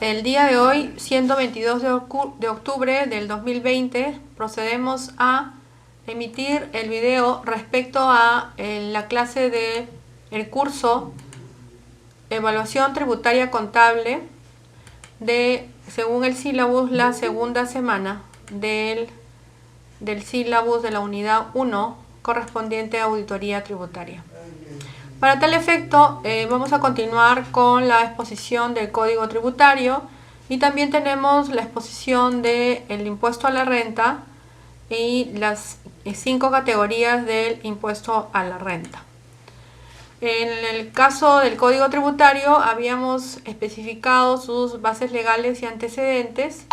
El día de hoy, siendo 22 de octubre del 2020, procedemos a emitir el video respecto a la clase de el curso Evaluación Tributaria Contable de, según el sílabus, la segunda semana del sílabus de la unidad 1 correspondiente a auditoría tributaria. Para tal efecto, vamos a continuar con la exposición del Código Tributario y también tenemos la exposición del impuesto a la renta y las 5 categorías del impuesto a la renta. En el caso del Código Tributario habíamos especificado sus bases legales y antecedentes,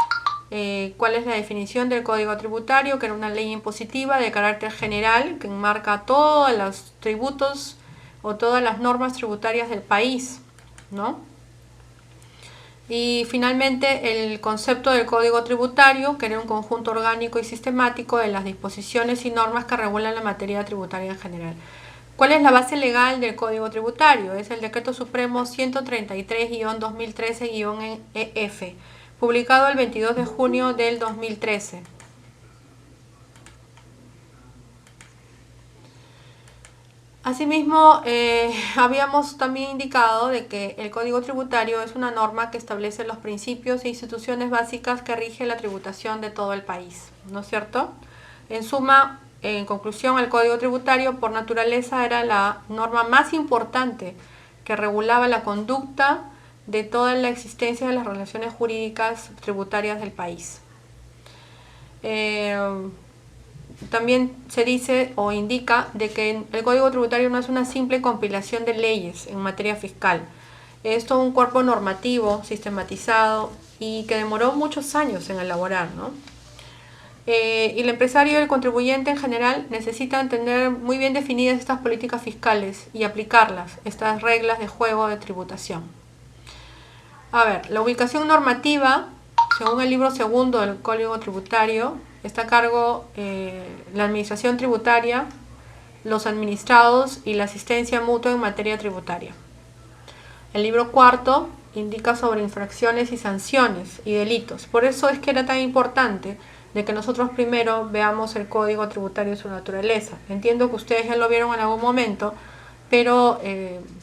cuál es la definición del Código Tributario, que era una ley impositiva de carácter general que enmarca todos los tributos o todas las normas tributarias del país, ¿no? Y finalmente el concepto del Código Tributario, que era un conjunto orgánico y sistemático de las disposiciones y normas que regulan la materia tributaria en general. ¿Cuál es la base legal del Código Tributario? Es el Decreto Supremo 133-2013-EF, publicado el 22 de junio del 2013. Asimismo, habíamos también indicado de que el Código Tributario es una norma que establece los principios e instituciones básicas que rigen la tributación de todo el país, ¿no es cierto? En suma, en conclusión, el Código Tributario por naturaleza era la norma más importante que regulaba la conducta de toda la existencia de las relaciones jurídicas tributarias del país. También se dice o indica de que el Código Tributario no es una simple compilación de leyes en materia fiscal. Es todo un cuerpo normativo, sistematizado y que demoró muchos años en elaborar, ¿no? Y el empresario y el contribuyente en general necesitan tener muy bien definidas estas políticas fiscales y aplicarlas, estas reglas de juego de tributación. A ver, la ubicación normativa, según el libro segundo del Código Tributario, está a cargo la administración tributaria, los administrados y la asistencia mutua en materia tributaria. El libro cuarto indica sobre infracciones y sanciones y delitos. Por eso es que era tan importante de que nosotros primero veamos el Código Tributario y su naturaleza. Entiendo que ustedes ya lo vieron en algún momento, pero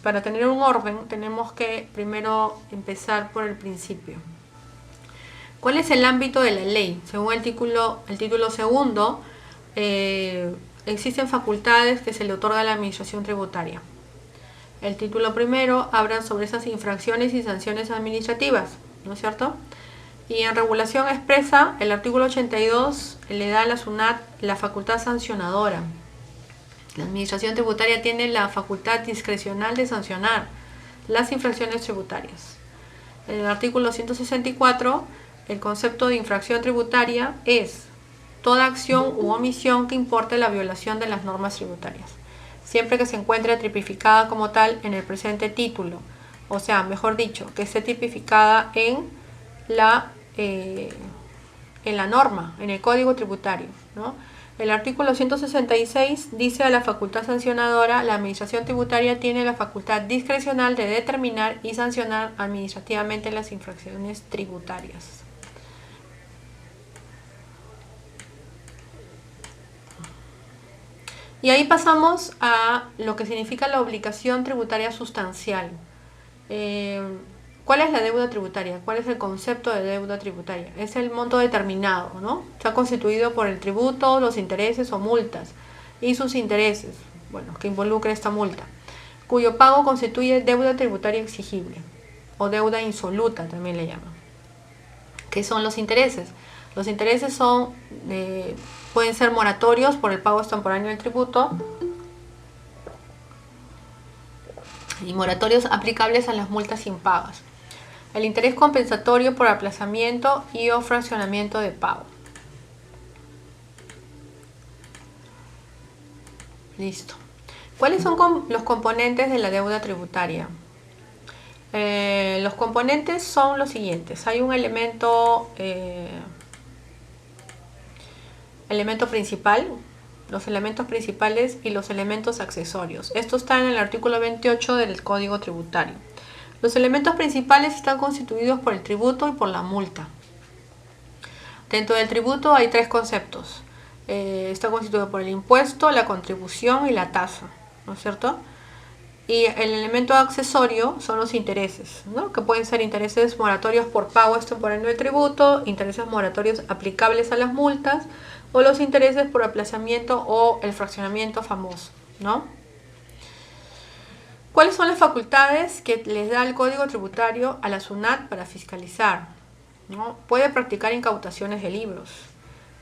para tener un orden tenemos que primero empezar por el principio. ¿Cuál es el ámbito de la ley? Según el título segundo, existen facultades que se le otorga a la administración tributaria. El título primero habla sobre esas infracciones y sanciones administrativas, ¿no es cierto? Y en regulación expresa, el artículo 82 le da a la SUNAT la facultad sancionadora. La administración tributaria tiene la facultad discrecional de sancionar las infracciones tributarias. En el artículo 164, el concepto de infracción tributaria es toda acción u omisión que importe la violación de las normas tributarias, siempre que se encuentre tipificada como tal en el presente título, o sea, mejor dicho, que esté tipificada en la norma, en el Código Tributario, ¿no? El artículo 166 dice a la facultad sancionadora, la administración tributaria tiene la facultad discrecional de determinar y sancionar administrativamente las infracciones tributarias. Y ahí pasamos a lo que significa la obligación tributaria sustancial. ¿Cuál es la deuda tributaria? ¿Cuál es el concepto de deuda tributaria? Es el monto determinado, ¿no? Está constituido por el tributo, los intereses o multas y sus intereses, bueno, que involucra esta multa, cuyo pago constituye deuda tributaria exigible o deuda insoluta, también le llaman. ¿Qué son los intereses? Los intereses pueden ser moratorios por el pago extemporáneo del tributo y moratorios aplicables a las multas impagas. El interés compensatorio por aplazamiento y o fraccionamiento de pago. Listo. ¿Cuáles son los componentes de la deuda tributaria? Los componentes son los siguientes. Hay un elemento principal, los elementos principales y los elementos accesorios. Esto está en el artículo 28 del Código Tributario. Los elementos principales están constituidos por el tributo y por la multa. Dentro del tributo hay tres conceptos. Está constituido por el impuesto, la contribución y la tasa, ¿no es cierto? Y el elemento accesorio son los intereses, ¿no? Que pueden ser intereses moratorios por pago extemporáneo del tributo, intereses moratorios aplicables a las multas, o los intereses por aplazamiento o el fraccionamiento famoso, ¿no? ¿Cuáles son las facultades que les da el Código Tributario a la SUNAT para fiscalizar? ¿No? Puede practicar incautaciones de libros,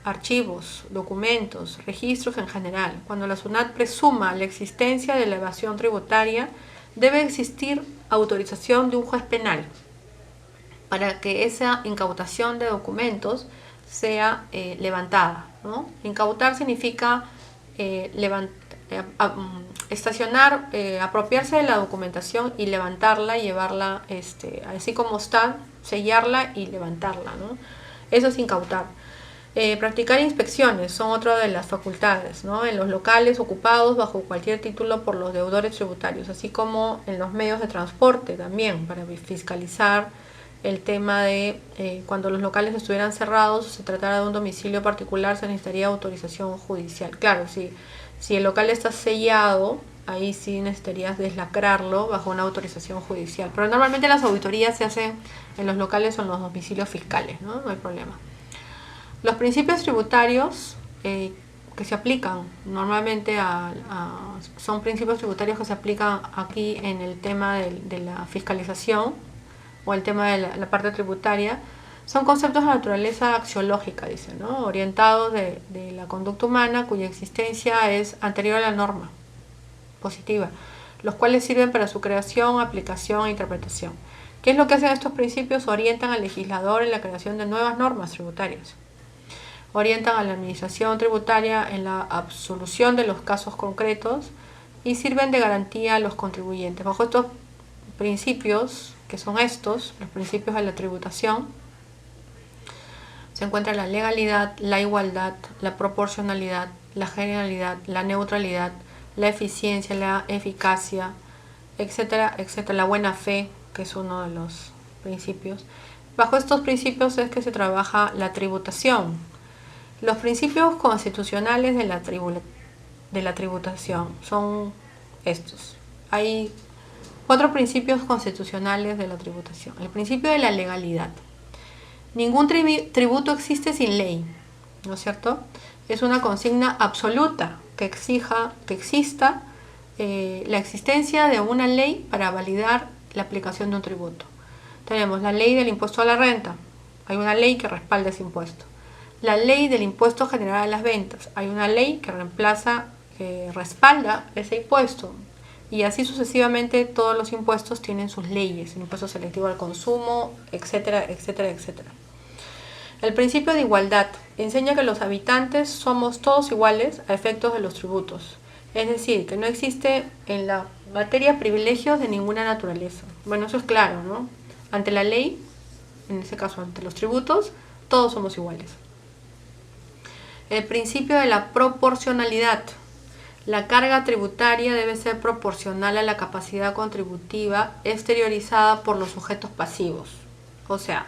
archivos, documentos, registros en general. Cuando la SUNAT presuma la existencia de la evasión tributaria, debe existir autorización de un juez penal para que esa incautación de documentos sea levantada, ¿no? Incautar significa estacionar, apropiarse de la documentación y levantarla, llevarla, así como está, sellarla y levantarla, ¿no? Eso es incautar. Practicar inspecciones son otra de las facultades, ¿no? En los locales ocupados bajo cualquier título por los deudores tributarios, así como en los medios de transporte también, para fiscalizar el tema de cuando los locales estuvieran cerrados o se tratara de un domicilio particular, se necesitaría autorización judicial. Claro, si el local está sellado, ahí sí necesitarías deslacrarlo bajo una autorización judicial. Pero normalmente las auditorías se hacen en los locales o en los domicilios fiscales, ¿no? No hay problema. Los principios tributarios que se aplican normalmente son principios tributarios que se aplican aquí en el tema de la fiscalización o el tema de la parte tributaria. Son conceptos de naturaleza axiológica, dice, ¿no? Orientados de la conducta humana cuya existencia es anterior a la norma positiva, los cuales sirven para su creación, aplicación e interpretación. ¿Qué es lo que hacen estos principios? Orientan al legislador en la creación de nuevas normas tributarias. Orientan a la administración tributaria en la absolución de los casos concretos y sirven de garantía a los contribuyentes. Bajo estos principios, que son estos, los principios de la tributación, se encuentra la legalidad, la igualdad, la proporcionalidad, la generalidad, la neutralidad, la eficiencia, la eficacia, etcétera, etcétera, la buena fe, que es uno de los principios. Bajo estos principios es que se trabaja la tributación. Los principios constitucionales de la tributación son estos. Hay 4 principios constitucionales de la tributación. El principio de la legalidad. Ningún tributo existe sin ley, ¿no es cierto? Es una consigna absoluta que exista la existencia de una ley para validar la aplicación de un tributo. Tenemos la ley del impuesto a la renta. Hay una ley que respalda ese impuesto. La ley del impuesto general a las ventas. Hay una ley que respalda ese impuesto. Y así sucesivamente todos los impuestos tienen sus leyes. El impuesto selectivo al consumo, etcétera, etcétera, etcétera. El principio de igualdad enseña que los habitantes somos todos iguales a efectos de los tributos. Es decir, que no existe en la materia privilegios de ninguna naturaleza. Bueno, eso es claro, ¿no? Ante la ley, en este caso ante los tributos, todos somos iguales. El principio de la proporcionalidad. La carga tributaria debe ser proporcional a la capacidad contributiva exteriorizada por los sujetos pasivos. O sea,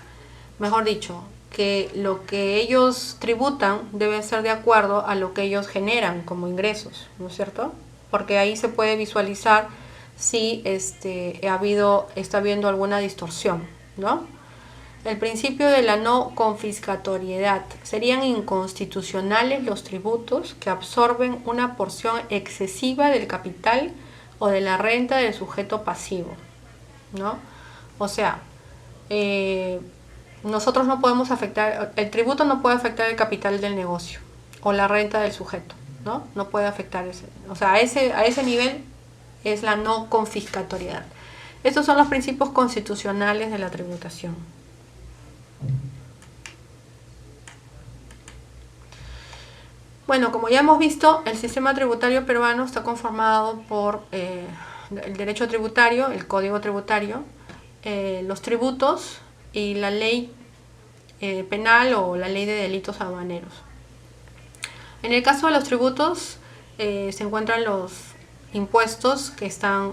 mejor dicho, que lo que ellos tributan debe ser de acuerdo a lo que ellos generan como ingresos, ¿no es cierto? Porque ahí se puede visualizar si está habiendo alguna distorsión, ¿no? El principio de la no confiscatoriedad. Serían inconstitucionales los tributos que absorben una porción excesiva del capital o de la renta del sujeto pasivo, ¿no? O sea, nosotros no podemos afectar, el tributo no puede afectar el capital del negocio o la renta del sujeto, ¿no? No puede afectar ese. O sea, a ese nivel es la no confiscatoriedad. Estos son los principios constitucionales de la tributación. Bueno, como ya hemos visto, el sistema tributario peruano está conformado por el derecho tributario, el código tributario, los tributos y la ley penal o la ley de delitos aduaneros. En el caso de los tributos se encuentran los impuestos que están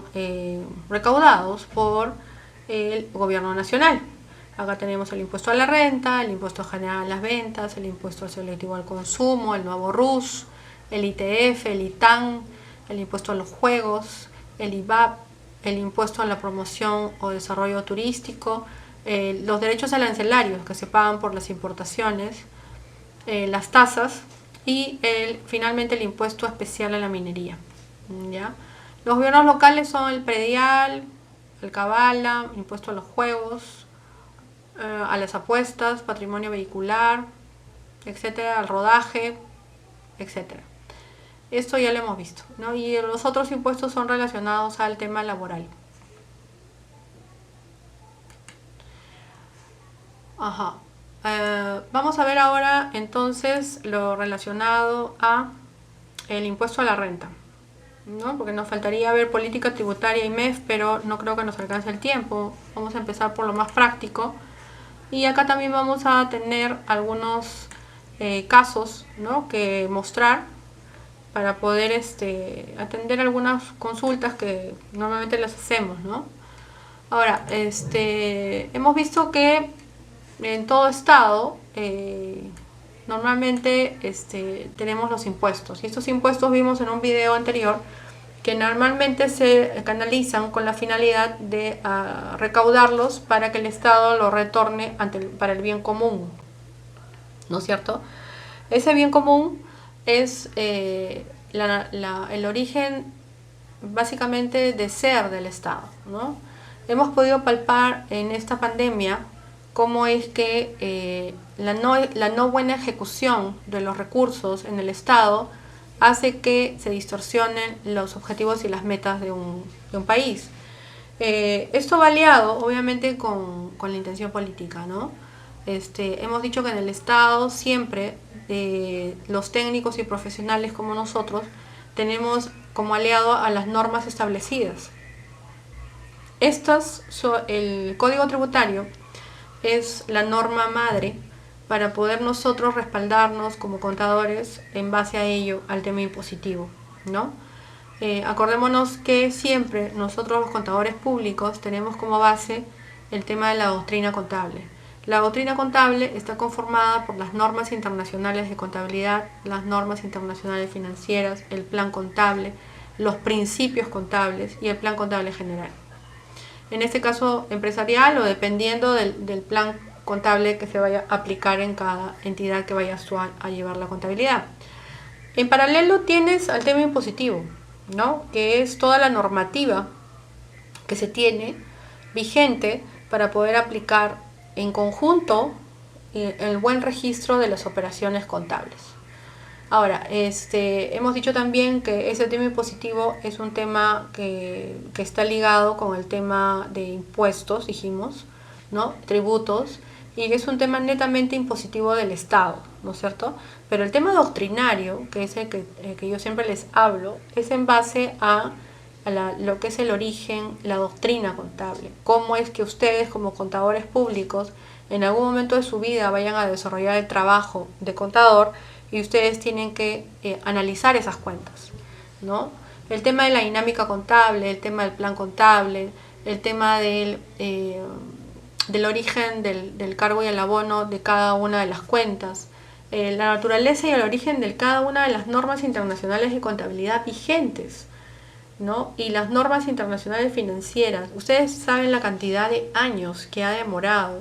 recaudados por el gobierno nacional. Acá tenemos el impuesto a la renta, el impuesto general a las ventas, el impuesto selectivo al consumo, el nuevo RUS, el ITF, el ITAN, el impuesto a los juegos, el IVAP, el impuesto a la promoción o desarrollo turístico, los derechos arancelarios que se pagan por las importaciones, las tasas y finalmente el impuesto especial a la minería. ¿Ya? Los gobiernos locales son el predial, el cabala, impuesto a los juegos, a las apuestas, patrimonio vehicular, etcétera, al rodaje, etcétera. Esto ya lo hemos visto, ¿no? Y los otros impuestos son relacionados al tema laboral. Ajá. Vamos a ver ahora entonces lo relacionado a el impuesto a la renta, ¿no? Porque nos faltaría ver política tributaria y MEF, pero no creo que nos alcance el tiempo. Vamos a empezar por lo más práctico. Y acá también vamos a tener algunos casos, ¿no?, que mostrar para poder atender algunas consultas que normalmente las hacemos, ¿no? Ahora, hemos visto que en todo estado normalmente tenemos los impuestos. Y estos impuestos vimos en un video anterior que normalmente se canalizan con la finalidad de recaudarlos para que el Estado lo retorne para el bien común, ¿no es cierto? Ese bien común es el origen básicamente de ser del Estado, ¿no? Hemos podido palpar en esta pandemia cómo es que la no buena ejecución de los recursos en el Estado hace que se distorsionen los objetivos y las metas de un país. Esto va aliado, obviamente, con la intención política, ¿no? Hemos dicho que en el Estado siempre los técnicos y profesionales como nosotros tenemos como aliado a las normas establecidas. El Código Tributario es la norma madre para poder nosotros respaldarnos como contadores en base a ello, al tema impositivo, ¿no? Acordémonos que siempre nosotros los contadores públicos tenemos como base el tema de la doctrina contable. La doctrina contable está conformada por las normas internacionales de contabilidad, las normas internacionales financieras, el plan contable, los principios contables y el plan contable general. En este caso empresarial o dependiendo del plan contable que se vaya a aplicar en cada entidad que vaya a llevar la contabilidad. En paralelo tienes al tema impositivo, ¿no?, que es toda la normativa que se tiene vigente para poder aplicar en conjunto el buen registro de las operaciones contables. Ahora, hemos dicho también que ese tema impositivo es un tema que está ligado con el tema de impuestos, dijimos, ¿no?, tributos, y es un tema netamente impositivo del Estado, ¿no es cierto? Pero el tema doctrinario, que es el que yo siempre les hablo, es en base a lo que es el origen, la doctrina contable. Cómo es que ustedes como contadores públicos en algún momento de su vida vayan a desarrollar el trabajo de contador y ustedes tienen que analizar esas cuentas, ¿no? El tema de la dinámica contable, el tema del plan contable, el tema del origen del cargo y el abono de cada una de las cuentas, la naturaleza y el origen de cada una de las normas internacionales de contabilidad vigentes, ¿no?, y las normas internacionales financieras. Ustedes saben la cantidad de años que ha demorado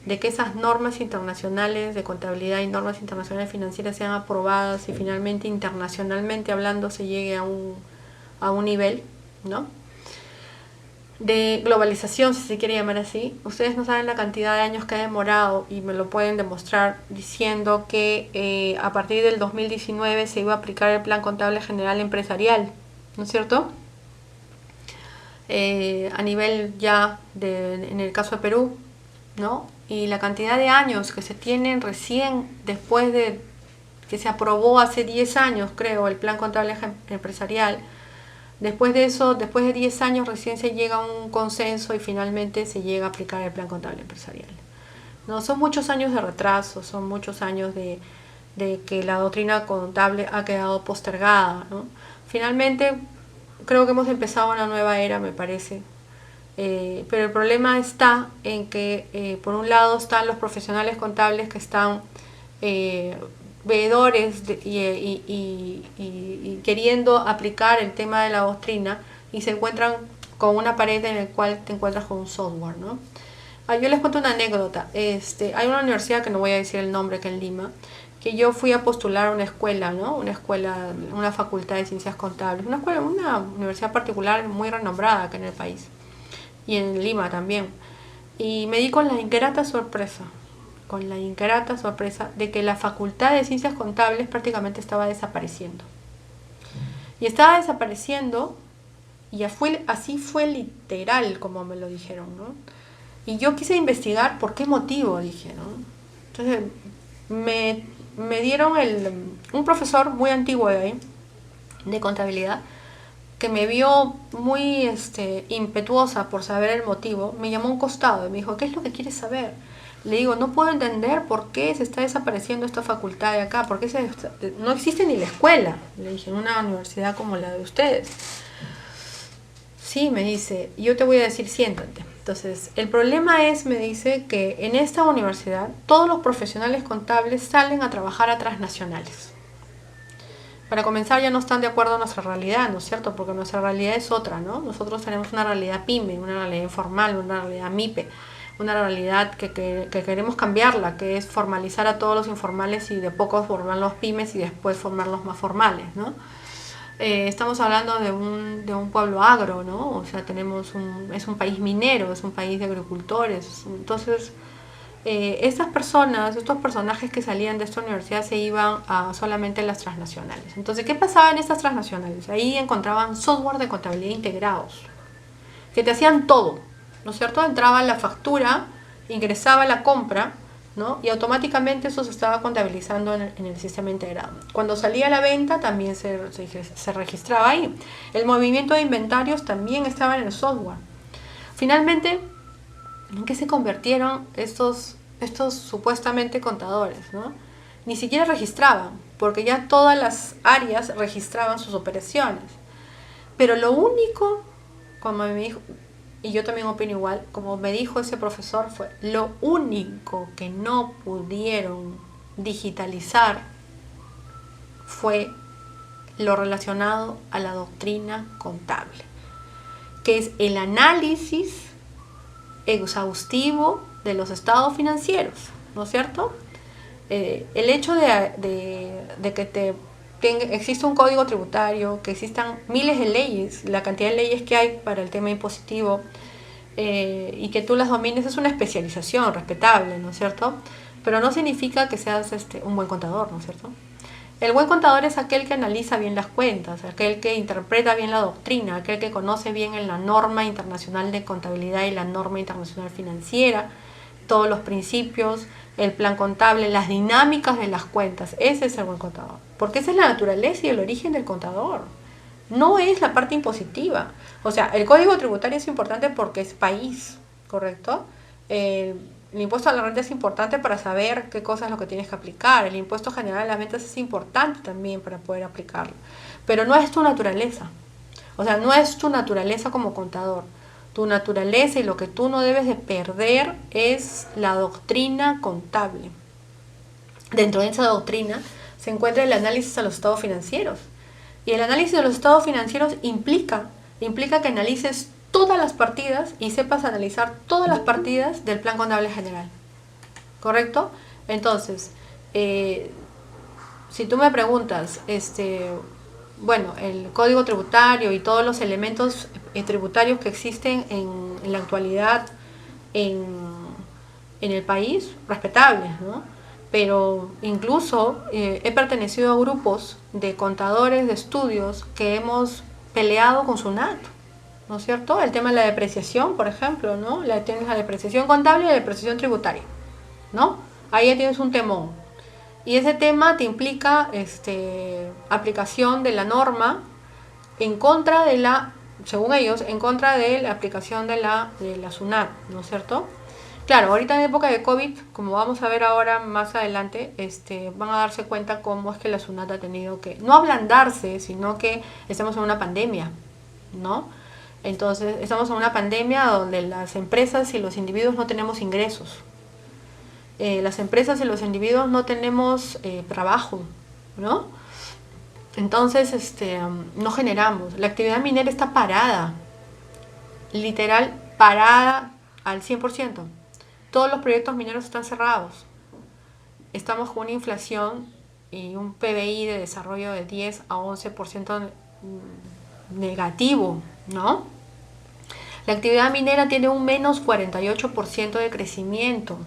de que esas normas internacionales de contabilidad y normas internacionales financieras sean aprobadas y finalmente internacionalmente hablando se llegue a un nivel, ¿no?, de globalización, si se quiere llamar así. Ustedes no saben la cantidad de años que ha demorado y me lo pueden demostrar diciendo que a partir del 2019 se iba a aplicar el Plan Contable General Empresarial, ¿no es cierto? A nivel ya en el caso de Perú, ¿no? Y la cantidad de años que se tienen recién después de que se aprobó hace 10 años, creo, el Plan Contable Empresarial. Después de eso, después de 10 años recién se llega a un consenso y finalmente se llega a aplicar el Plan Contable Empresarial. No, son muchos años de retraso, son muchos años de que la doctrina contable ha quedado postergada, ¿no? Finalmente, creo que hemos empezado una nueva era, me parece, Pero el problema está en que, por un lado, están los profesionales contables que están veedores y queriendo aplicar el tema de la doctrina, y se encuentran con una pared en la cual te encuentras con un software, ¿no? Yo les cuento una anécdota. Hay una universidad, que no voy a decir el nombre, que en Lima, que yo fui a postular a una escuela, ¿no? Una facultad de ciencias contables, una universidad particular muy renombrada acá en el país, y en Lima también. Y me di con la ingrata sorpresa de que la facultad de ciencias contables prácticamente estaba desapareciendo. Y estaba desapareciendo, y así fue literal como me lo dijeron, ¿no? Y yo quise investigar por qué motivo, dije, ¿no? Entonces me dieron un profesor muy antiguo de ahí, de contabilidad, que me vio muy impetuosa por saber el motivo. Me llamó a un costado y me dijo: ¿qué es lo que quieres saber? Le digo: no puedo entender por qué se está desapareciendo esta facultad de acá, por qué no existe ni la escuela, le dije, en una universidad como la de ustedes. Sí, me dice, yo te voy a decir, siéntate. Entonces, el problema es, me dice, que en esta universidad todos los profesionales contables salen a trabajar a transnacionales. Para comenzar, ya no están de acuerdo a nuestra realidad, ¿no es cierto? Porque nuestra realidad es otra, ¿no? Nosotros tenemos una realidad PYME, una realidad informal, una realidad MIPE, una realidad que queremos cambiarla, que es formalizar a todos los informales y de poco formar los pymes y después formar los más formales, ¿no? Estamos hablando de un pueblo agro, ¿no? O sea, es un país minero, es un país de agricultores. Entonces, estas personas, estos personajes que salían de esta universidad se iban a solamente las transnacionales. Entonces, ¿qué pasaba en estas transnacionales? Ahí encontraban software de contabilidad integrados, que te hacían todo, ¿no es cierto? Entraba la factura, ingresaba la compra, ¿no? Y automáticamente eso se estaba contabilizando en el sistema integrado. Cuando salía a la venta también se registraba ahí. El movimiento de inventarios también estaba en el software. Finalmente, ¿en qué se convirtieron estos supuestamente contadores, ¿no? Ni siquiera registraban, porque ya todas las áreas registraban sus operaciones. Pero lo único, como me dijo, y yo también opino igual, como me dijo ese profesor, fue lo único que no pudieron digitalizar fue lo relacionado a la doctrina contable, que es el análisis exhaustivo de los estados financieros, ¿no es cierto? El hecho de que existe un código tributario, que existan miles de leyes, la cantidad de leyes que hay para el tema impositivo, y que tú las domines, es una especialización respetable, ¿no es cierto? Pero no significa que seas un buen contador, ¿no es cierto? El buen contador es aquel que analiza bien las cuentas, aquel que interpreta bien la doctrina, aquel que conoce bien en la norma internacional de contabilidad y la norma internacional financiera, todos los principios, el plan contable, las dinámicas de las cuentas. Ese es el buen contador, porque esa es la naturaleza y el origen del contador. No es la parte impositiva. O sea, el código tributario es importante porque es país, ¿correcto? El impuesto a la renta es importante para saber qué cosa es lo que tienes que aplicar. El impuesto general a las ventas es importante también para poder aplicarlo. Pero no es tu naturaleza. O sea, no es tu naturaleza como contador. Tu naturaleza y lo que tú no debes de perder es la doctrina contable. Dentro de esa doctrina se encuentra el análisis a los estados financieros. Y el análisis de los estados financieros implica que analices todas las partidas y sepas analizar todas las partidas del plan contable general. ¿Correcto? Entonces, si tú me preguntas, bueno, el código tributario y todos los elementos tributarios que existen en la actualidad en el país, respetables, ¿no? Pero incluso he pertenecido a grupos de contadores de estudios que hemos peleado con SUNAT, ¿no es cierto? El tema de la depreciación, por ejemplo, ¿no? Tienes la depreciación contable y la depreciación tributaria, ¿no? Ahí ya tienes un temón. Y ese tema te implica aplicación de la norma en contra de según ellos, en contra de la aplicación de la SUNAT, ¿no es cierto? Claro, ahorita en época de COVID, como vamos a ver ahora más adelante, van a darse cuenta cómo es que la SUNAT ha tenido que, no ablandarse, sino que estamos en una pandemia, ¿no? Entonces, estamos en una pandemia donde las empresas y los individuos no tenemos ingresos. Las empresas y los individuos no tenemos trabajo, ¿no? Entonces, no generamos. La actividad minera está parada, literal parada al 100%. Todos los proyectos mineros están cerrados. Estamos con una inflación y un PBI de desarrollo de 10 a 11% negativo, ¿no? La actividad minera tiene un menos 48% de crecimiento.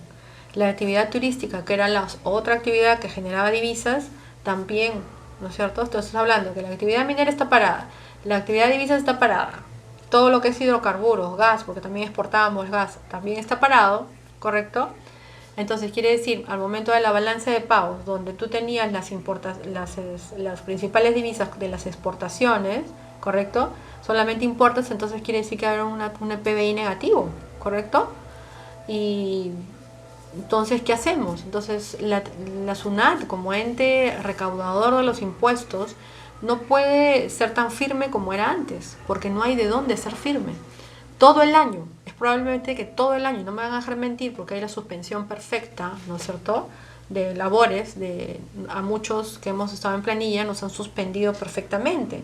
La actividad turística, que era la otra actividad que generaba divisas, también, ¿no es cierto? Entonces hablando que la actividad minera está parada, la actividad de divisas está parada, todo lo que es hidrocarburos, gas, porque también exportábamos gas, también está parado, ¿correcto? Entonces quiere decir, al momento de la balanza de pagos, donde tú tenías las principales divisas de las exportaciones, ¿correcto? Solamente importas, entonces quiere decir que habrá un PBI negativo, ¿correcto? Y entonces, ¿qué hacemos? Entonces, la SUNAT, como ente recaudador de los impuestos, no puede ser tan firme como era antes, porque no hay de dónde ser firme. Todo el año, es probablemente que todo el año, no me van a dejar mentir, porque hay la suspensión perfecta, ¿no es cierto?, de labores, a muchos que hemos estado en planilla nos han suspendido perfectamente,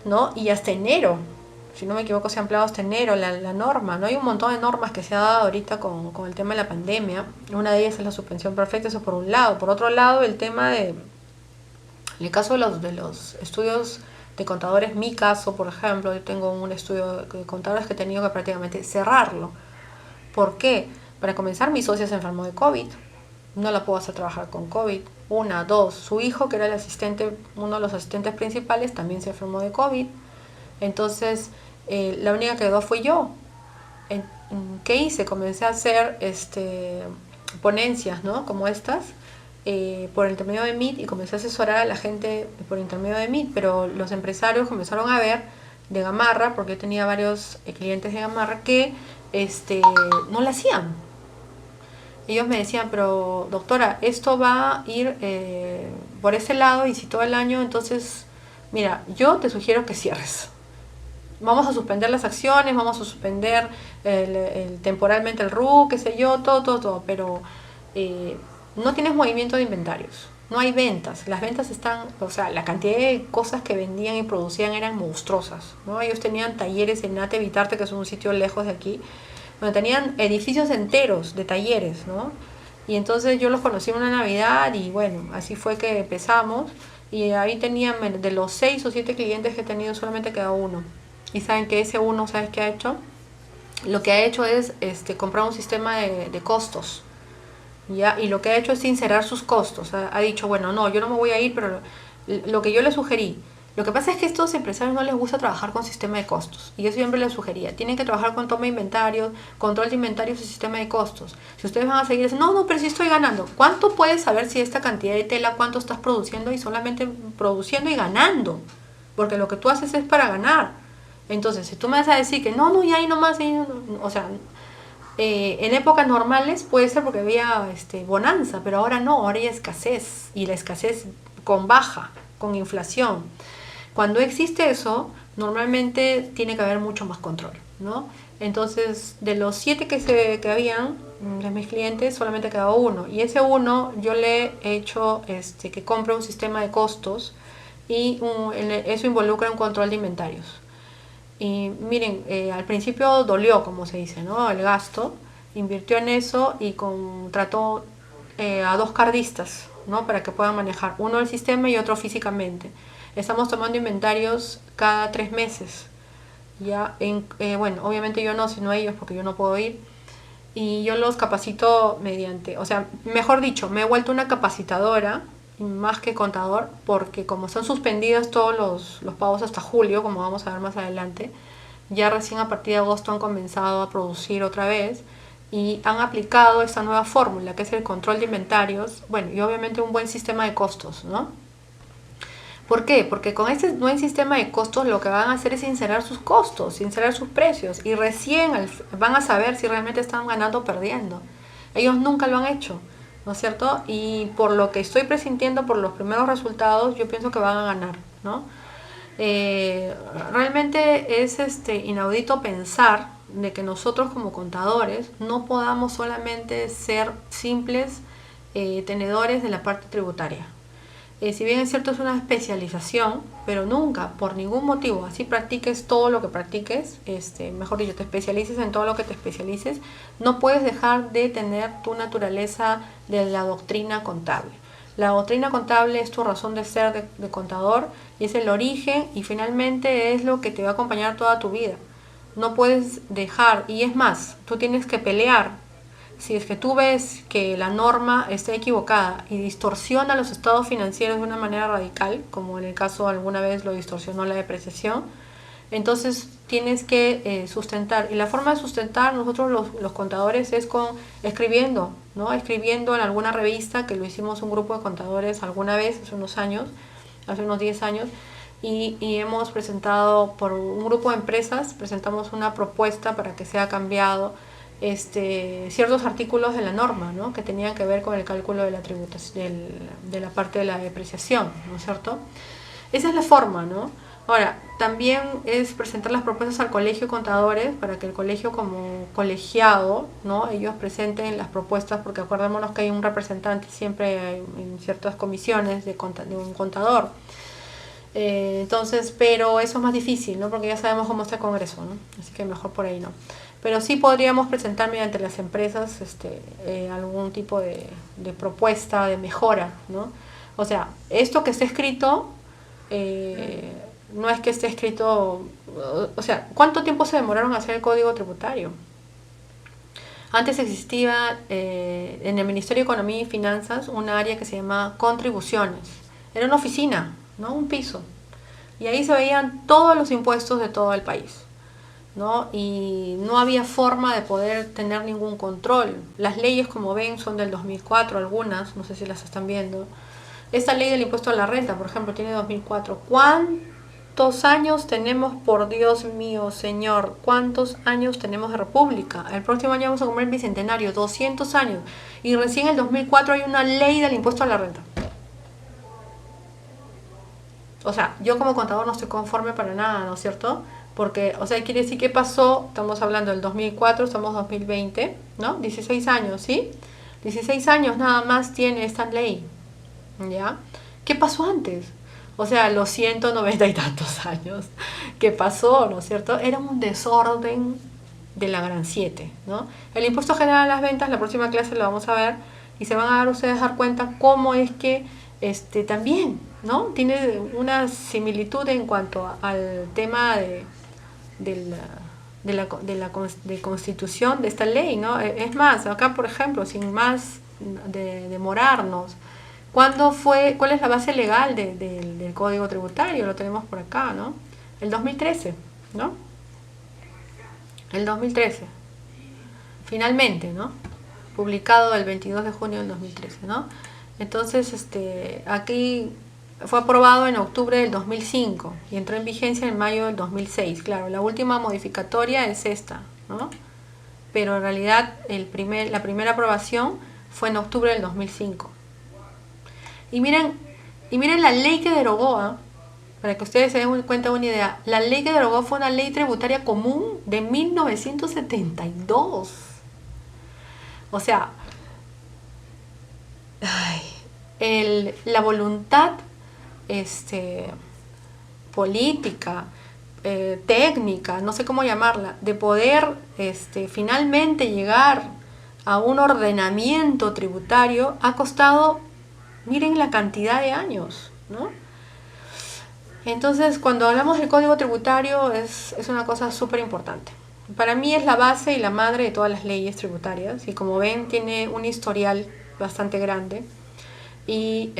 ¿no? Y hasta enero, si no me equivoco, se ha empleado hasta enero la norma, ¿no? Hay un montón de normas que se ha dado ahorita con el tema de la pandemia. Una de ellas es la suspensión perfecta, eso por un lado. Por otro lado, el tema en el caso de los estudios de contadores, mi caso, por ejemplo, yo tengo un estudio de contadores que he tenido que prácticamente cerrarlo. ¿Por qué? Para comenzar, mi socia se enfermó de COVID. No la puedo hacer trabajar con COVID. Una, dos, su hijo, que era el asistente, uno de los asistentes principales, también se enfermó de COVID. Entonces, la única que quedó fui yo. ¿Qué hice? Comencé a hacer ponencias, ¿no? Como estas, por intermedio de Meet, y comencé a asesorar a la gente por intermedio de Meet, pero los empresarios comenzaron a ver de Gamarra, porque yo tenía varios clientes de Gamarra que no lo hacían. Ellos me decían, pero doctora, esto va a ir por ese lado, y si todo el año, entonces, mira, yo te sugiero que cierres. Vamos a suspender las acciones, vamos a suspender temporalmente el RU, qué sé yo, todo, pero no tienes movimiento de inventarios, no hay ventas, las ventas están, o sea, la cantidad de cosas que vendían y producían eran monstruosas, ¿no? Ellos tenían talleres en Nate Vitarte, que es un sitio lejos de aquí, donde tenían edificios enteros de talleres, ¿no? Y entonces yo los conocí en una Navidad y bueno, así fue que empezamos, y ahí tenían, de los 6 o 7 clientes que he tenido, solamente quedó uno. Y saben que ese uno, ¿sabes qué ha hecho? Lo que ha hecho es comprar un sistema de costos, ¿ya? Y lo que ha hecho es sincerar sus costos. Ha dicho, bueno, no, yo no me voy a ir, pero lo que yo le sugerí. Lo que pasa es que a estos empresarios no les gusta trabajar con sistema de costos. Y yo siempre les sugería, tienen que trabajar con toma de inventarios, control de inventarios y sistema de costos. Si ustedes van a seguir diciendo, no, pero si estoy ganando. ¿Cuánto puedes saber si esta cantidad de tela, cuánto estás produciendo y solamente produciendo y ganando? Porque lo que tú haces es para ganar. Entonces, si tú me vas a decir que no, y ahí nomás, o sea, en épocas normales puede ser porque había bonanza, pero ahora no, ahora hay escasez, y la escasez con inflación. Cuando existe eso, normalmente tiene que haber mucho más control, ¿no? Entonces, de los 7 que habían, de mis clientes, solamente quedaba uno, y ese uno yo le he hecho que compre un sistema de costos, y eso involucra un control de inventarios. Y miren, al principio dolió, como se dice, ¿no? El gasto, invirtió en eso y contrató a 2 cardistas, ¿no? Para que puedan manejar, uno el sistema y otro físicamente. Estamos tomando inventarios cada 3 meses. Ya, bueno, obviamente yo no, sino ellos, porque yo no puedo ir. Y yo los capacito o sea, mejor dicho, me he vuelto una capacitadora más que contador, porque como están suspendidos todos los pagos hasta julio, como vamos a ver más adelante, ya recién a partir de agosto han comenzado a producir otra vez y han aplicado esta nueva fórmula, que es el control de inventarios, bueno, y obviamente un buen sistema de costos, ¿no? ¿Por qué? Porque con este buen sistema de costos lo que van a hacer es sincerar sus costos, sincerar sus precios, y recién van a saber si realmente están ganando o perdiendo. Ellos nunca lo han hecho, ¿no es cierto? Y por lo que estoy presintiendo, por los primeros resultados, yo pienso que van a ganar, ¿no? Eh, Realmente es inaudito pensar de que nosotros como contadores no podamos solamente ser simples tenedores de la parte tributaria. Si bien es cierto, es una especialización, pero nunca, por ningún motivo, así practiques todo lo que practiques, mejor dicho, te especialices en todo lo que te especialices, no puedes dejar de tener tu naturaleza de la doctrina contable. La doctrina contable es tu razón de ser de contador y es el origen y finalmente es lo que te va a acompañar toda tu vida. No puedes dejar, y es más, tú tienes que pelear. Si es que tú ves que la norma está equivocada y distorsiona los estados financieros de una manera radical, como en el caso alguna vez lo distorsionó la depreciación, entonces tienes que sustentar. Y la forma de sustentar nosotros los contadores es escribiendo, ¿no? Escribiendo en alguna revista, que lo hicimos un grupo de contadores alguna vez, hace unos años, hace unos 10 años, y hemos presentado por un grupo de empresas, presentamos una propuesta para que sea cambiado ciertos artículos de la norma, ¿no? Que tenían que ver con el cálculo de la tributación, de la parte de la depreciación, ¿no es cierto? Esa es la forma, ¿no? Ahora, también es presentar las propuestas al colegio de contadores para que el colegio como colegiado, ¿no? Ellos presenten las propuestas, porque acordémonos que hay un representante siempre en ciertas comisiones de un contador. Entonces, pero eso es más difícil, ¿no? Porque ya sabemos cómo está el Congreso, ¿no? Así que mejor por ahí no. Pero sí podríamos presentar mediante las empresas algún tipo de propuesta, de mejora, ¿no? O sea, esto que está escrito, no es que esté escrito, o sea, ¿cuánto tiempo se demoraron a hacer el Código Tributario? Antes existía en el Ministerio de Economía y Finanzas un área que se llamaba contribuciones. Era una oficina, ¿no? Un piso. Y ahí se veían todos los impuestos de todo el país, ¿no? Y no había forma de poder tener ningún control. Las leyes, como ven, son del 2004, algunas, no sé si las están viendo. Esta ley del impuesto a la renta, por ejemplo, tiene 2004. ¿Cuántos años tenemos, por Dios mío, señor? ¿Cuántos años tenemos de república? El próximo año vamos a comer el bicentenario, 200 años. Y recién en el 2004 hay una ley del impuesto a la renta. O sea, yo como contador no estoy conforme para nada, ¿no es cierto? Porque, o sea, quiere decir que pasó, estamos hablando del 2004, estamos 2020, ¿no? 16 años, ¿sí? 16 años nada más tiene esta ley, ¿ya? ¿Qué pasó antes? O sea, los 190 y tantos años que pasó, ¿no es cierto? Era un desorden de la gran 7, ¿no? El impuesto general a las ventas, la próxima clase lo vamos a ver, y se van a dar ustedes dar cuenta cómo es que también, ¿no? Tiene una similitud en cuanto al tema de constitución de esta ley, ¿no? Es más, acá por ejemplo, sin más de demorarnos, ¿cuál es la base legal del Código Tributario? Lo tenemos por acá, ¿no? El 2013, ¿no? El 2013, finalmente, ¿no? Publicado el 22 de junio del 2013, ¿no? Entonces, aquí fue aprobado en octubre del 2005 y entró en vigencia en mayo del 2006. Claro, la última modificatoria es esta, ¿no? Pero en realidad la primera aprobación fue en octubre del 2005. Y miren la ley que derogó, ¿eh? Para que ustedes se den cuenta una idea. La ley que derogó fue una ley tributaria común de 1972. O sea, la voluntad política, técnica, no sé cómo llamarla, de poder finalmente llegar a un ordenamiento tributario ha costado, miren la cantidad de años, ¿no? Entonces, cuando hablamos del Código Tributario es una cosa súper importante. Para mí es la base y la madre de todas las leyes tributarias y como ven tiene un historial bastante grande y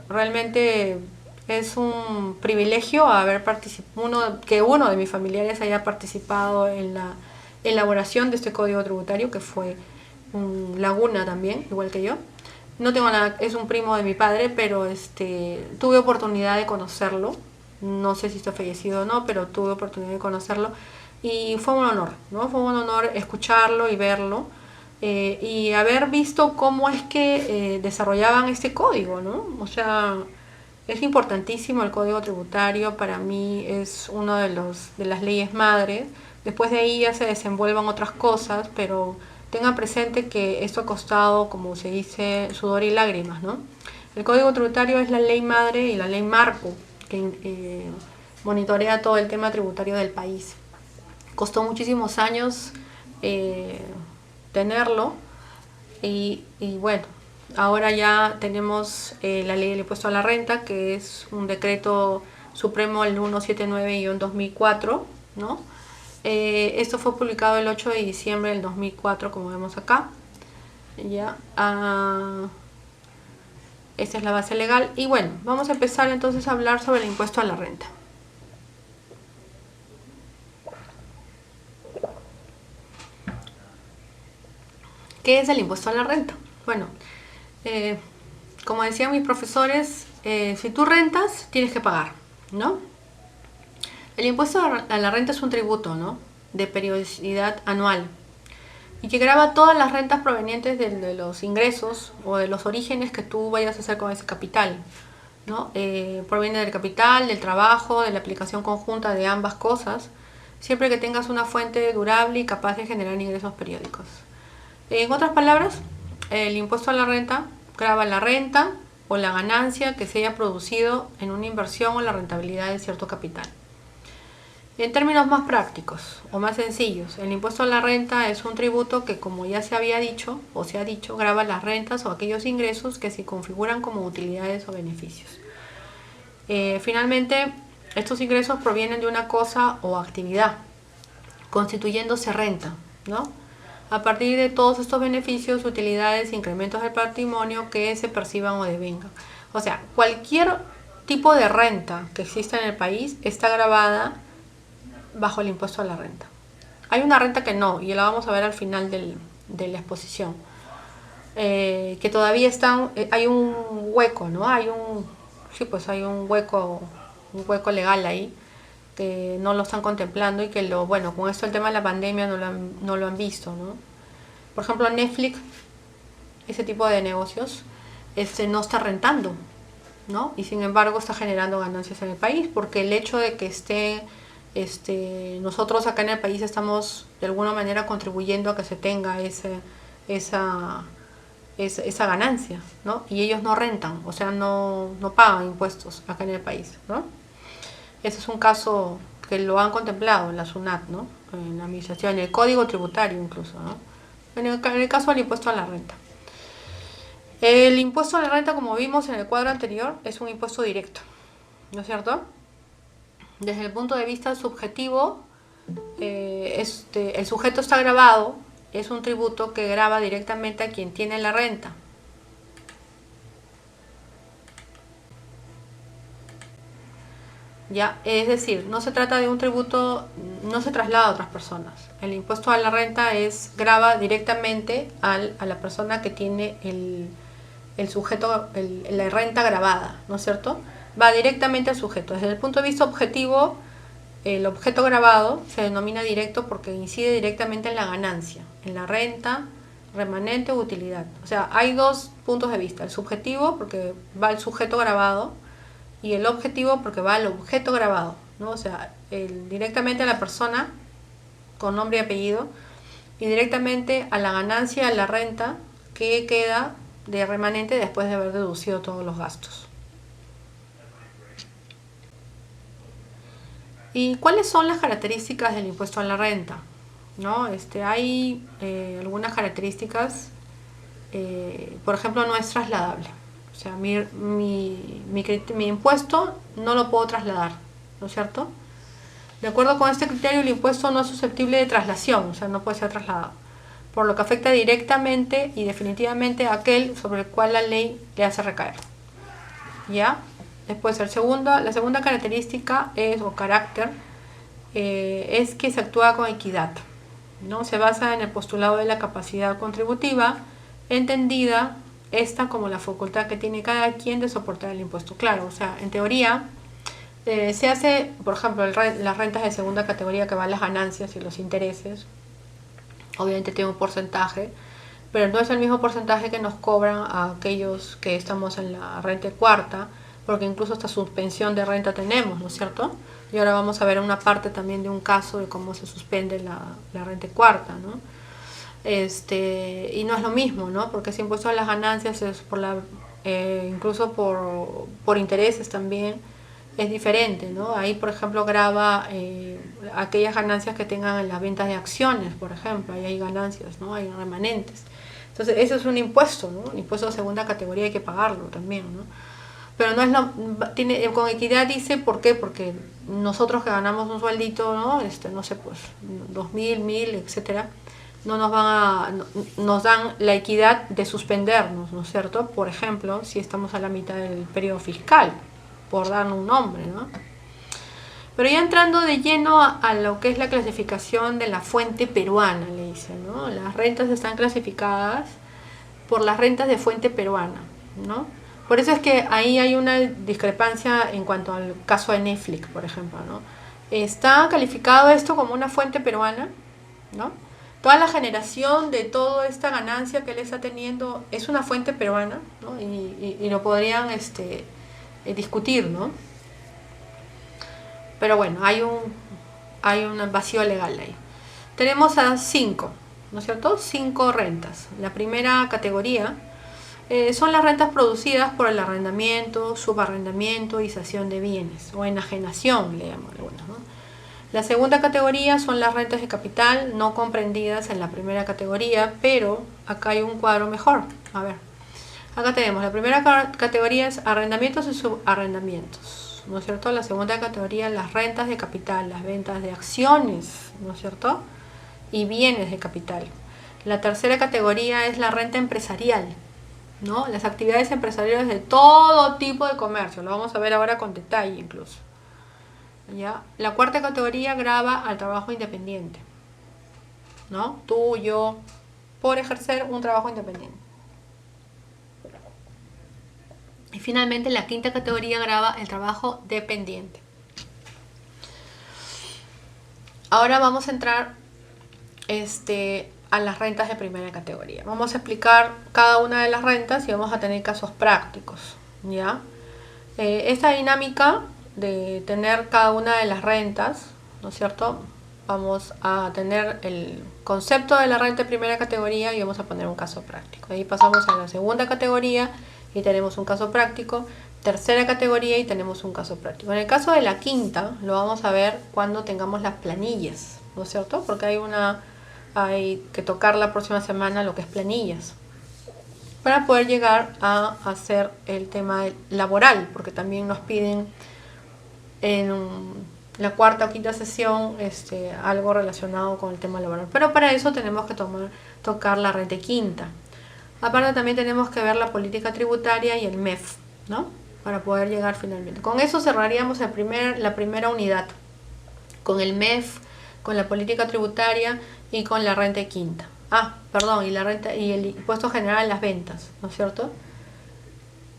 realmente es un privilegio haber que uno de mis familiares haya participado en la elaboración de este Código Tributario, que fue un Laguna también, igual que yo. No tengo nada, es un primo de mi padre, pero tuve oportunidad de conocerlo. No sé si está fallecido o no, pero tuve oportunidad de conocerlo y fue un honor, ¿no? Fue un honor escucharlo y verlo y haber visto cómo es que desarrollaban este código, ¿no? O sea, Es importantísimo el Código Tributario, para mí es uno de las leyes madres. Después de ahí ya se desenvuelvan otras cosas, pero tengan presente que esto ha costado, como se dice, sudor y lágrimas, ¿no? El Código Tributario es la ley madre y la ley marco que monitorea todo el tema tributario del país. Costó muchísimos años tenerlo y bueno, ahora ya tenemos la ley del impuesto a la renta, que es un decreto supremo, el 179-2004, ¿no? Esto fue publicado el 8 de diciembre del 2004, como vemos acá. Ya, esta es la base legal. Y bueno, vamos a empezar entonces a hablar sobre el impuesto a la renta. ¿Qué es el impuesto a la renta? Bueno, como decían mis profesores, si tú rentas, tienes que pagar, ¿no? El impuesto a la renta es un tributo, ¿no?, de periodicidad anual y que grava todas las rentas provenientes de los ingresos o de los orígenes que tú vayas a hacer con ese capital, ¿no? Proviene del capital, del trabajo, de la aplicación conjunta de ambas cosas, siempre que tengas una fuente durable y capaz de generar ingresos periódicos. En otras palabras, el impuesto a la renta grava la renta o la ganancia que se haya producido en una inversión o la rentabilidad de cierto capital. En términos más prácticos o más sencillos, el impuesto a la renta es un tributo que, como ya se había dicho o se ha dicho, grava las rentas o aquellos ingresos que se configuran como utilidades o beneficios. Finalmente, estos ingresos provienen de una cosa o actividad, constituyéndose renta, ¿no?, a partir de todos estos beneficios, utilidades, incrementos del patrimonio que se perciban o devengan. O sea, cualquier tipo de renta que exista en el país está grabada bajo el impuesto a la renta. Hay una renta que no, y la vamos a ver al final de la exposición, que todavía hay un hueco, ¿no? Hay un hueco legal ahí que no lo están contemplando y que con esto el tema de la pandemia no lo han visto, ¿no? Por ejemplo, Netflix, ese tipo de negocios, no está rentando, ¿no? Y sin embargo está generando ganancias en el país, porque el hecho de que nosotros acá en el país estamos de alguna manera contribuyendo a que se tenga esa ganancia, ¿no? Y ellos no rentan, o sea, no pagan impuestos acá en el país, ¿no? Ese es un caso que lo han contemplado en la SUNAT, ¿no?, en la administración, en el Código Tributario incluso, ¿no?, en el caso del impuesto a la renta. El impuesto a la renta, como vimos en el cuadro anterior, es un impuesto directo, ¿no es cierto? Desde el punto de vista subjetivo, el sujeto está gravado, es un tributo que grava directamente a quien tiene la renta. ¿Ya? Es decir, no se trata de un tributo, no se traslada a otras personas. El impuesto a la renta grava directamente a la persona que tiene el sujeto, la renta gravada, ¿no es cierto? Va directamente al sujeto. Desde el punto de vista objetivo, el objeto gravado se denomina directo porque incide directamente en la ganancia, en la renta, remanente o utilidad. O sea, hay dos puntos de vista: el subjetivo, porque va al sujeto gravado, y el objetivo, porque va al objeto gravado, ¿no? O sea, directamente a la persona con nombre y apellido, y directamente a la ganancia, a la renta que queda de remanente después de haber deducido todos los gastos. ¿Y cuáles son las características del impuesto a la renta? ¿No? Hay algunas características. Por ejemplo, no es trasladable. O sea, mi impuesto no lo puedo trasladar, ¿no es cierto? De acuerdo con este criterio, el impuesto no es susceptible de traslación, o sea, no puede ser trasladado, por lo que afecta directamente y definitivamente a aquel sobre el cual la ley le hace recaer. ¿Ya? Después, la segunda característica o carácter es que se actúa con equidad, ¿no? Se basa en el postulado de la capacidad contributiva, entendida esta como la facultad que tiene cada quien de soportar el impuesto. Claro, o sea, en teoría se hace, por ejemplo, las rentas de segunda categoría, que van las ganancias y los intereses, obviamente tiene un porcentaje, pero no es el mismo porcentaje que nos cobran a aquellos que estamos en la renta de cuarta, porque incluso hasta suspensión de renta tenemos, ¿no es cierto? Y ahora vamos a ver una parte también de un caso de cómo se suspende la renta cuarta, ¿no? Y no es lo mismo, ¿no? Porque ese impuesto a las ganancias es incluso por intereses también, es diferente, ¿no? Ahí, por ejemplo, grava aquellas ganancias que tengan en las ventas de acciones, por ejemplo, ahí hay ganancias, ¿no? Hay remanentes. Entonces, eso es un impuesto, ¿no? Un impuesto de segunda categoría, hay que pagarlo también, ¿no? Pero no es con equidad dice, ¿por qué? Porque nosotros que ganamos un sueldito, ¿no? No sé, pues 2.000, 1.000, etcétera, no nos dan la equidad de suspendernos, ¿no es cierto? Por ejemplo, si estamos a la mitad del periodo fiscal, por dar un nombre, ¿no? Pero ya entrando de lleno a lo que es la clasificación de la fuente peruana, le dicen, ¿no? Las rentas están clasificadas por las rentas de fuente peruana, ¿no? Por eso es que ahí hay una discrepancia en cuanto al caso de Netflix, por ejemplo, ¿no? Está calificado esto como una fuente peruana, ¿no? Toda la generación de toda esta ganancia que él está teniendo es una fuente peruana, ¿no? Y lo podrían discutir, ¿no? Pero bueno, hay un vacío legal ahí. Tenemos a 5, ¿no es cierto? 5 rentas. La primera categoría son las rentas producidas por el arrendamiento, subarrendamiento y cesión de bienes, o enajenación, le llaman algunos, ¿no? La segunda categoría son las rentas de capital no comprendidas en la primera categoría, pero acá hay un cuadro mejor. A ver, acá tenemos, la primera categoría es arrendamientos y subarrendamientos, ¿no es cierto? La segunda categoría, las rentas de capital, las ventas de acciones, ¿no es cierto? Y bienes de capital. La tercera categoría es la renta empresarial, ¿no? Las actividades empresariales de todo tipo de comercio, lo vamos a ver ahora con detalle incluso. ¿Ya? La cuarta categoría grava al trabajo independiente, ¿no? Tú, yo, por ejercer un trabajo independiente. Y finalmente la quinta categoría grava el trabajo dependiente. Ahora vamos a entrar a las rentas de primera categoría. Vamos a explicar cada una de las rentas y vamos a tener casos prácticos, ¿ya? Esta dinámica de tener cada una de las rentas, ¿no es cierto? Vamos a tener el concepto de la renta de primera categoría y vamos a poner un caso práctico. Ahí pasamos a la segunda categoría y tenemos un caso práctico, tercera categoría y tenemos un caso práctico. En el caso de la quinta lo vamos a ver cuando tengamos las planillas, ¿no es cierto? Porque hay que tocar la próxima semana lo que es planillas, para poder llegar a hacer el tema laboral, porque también nos piden en la cuarta o quinta sesión algo relacionado con el tema laboral. Pero para eso tenemos que tocar la renta quinta. Aparte también tenemos que ver la política tributaria y el MEF, ¿no? Para poder llegar finalmente. Con eso cerraríamos la primera unidad, con el MEF, con la política tributaria y con la renta quinta. Y la renta y el impuesto general a las ventas, ¿no es cierto?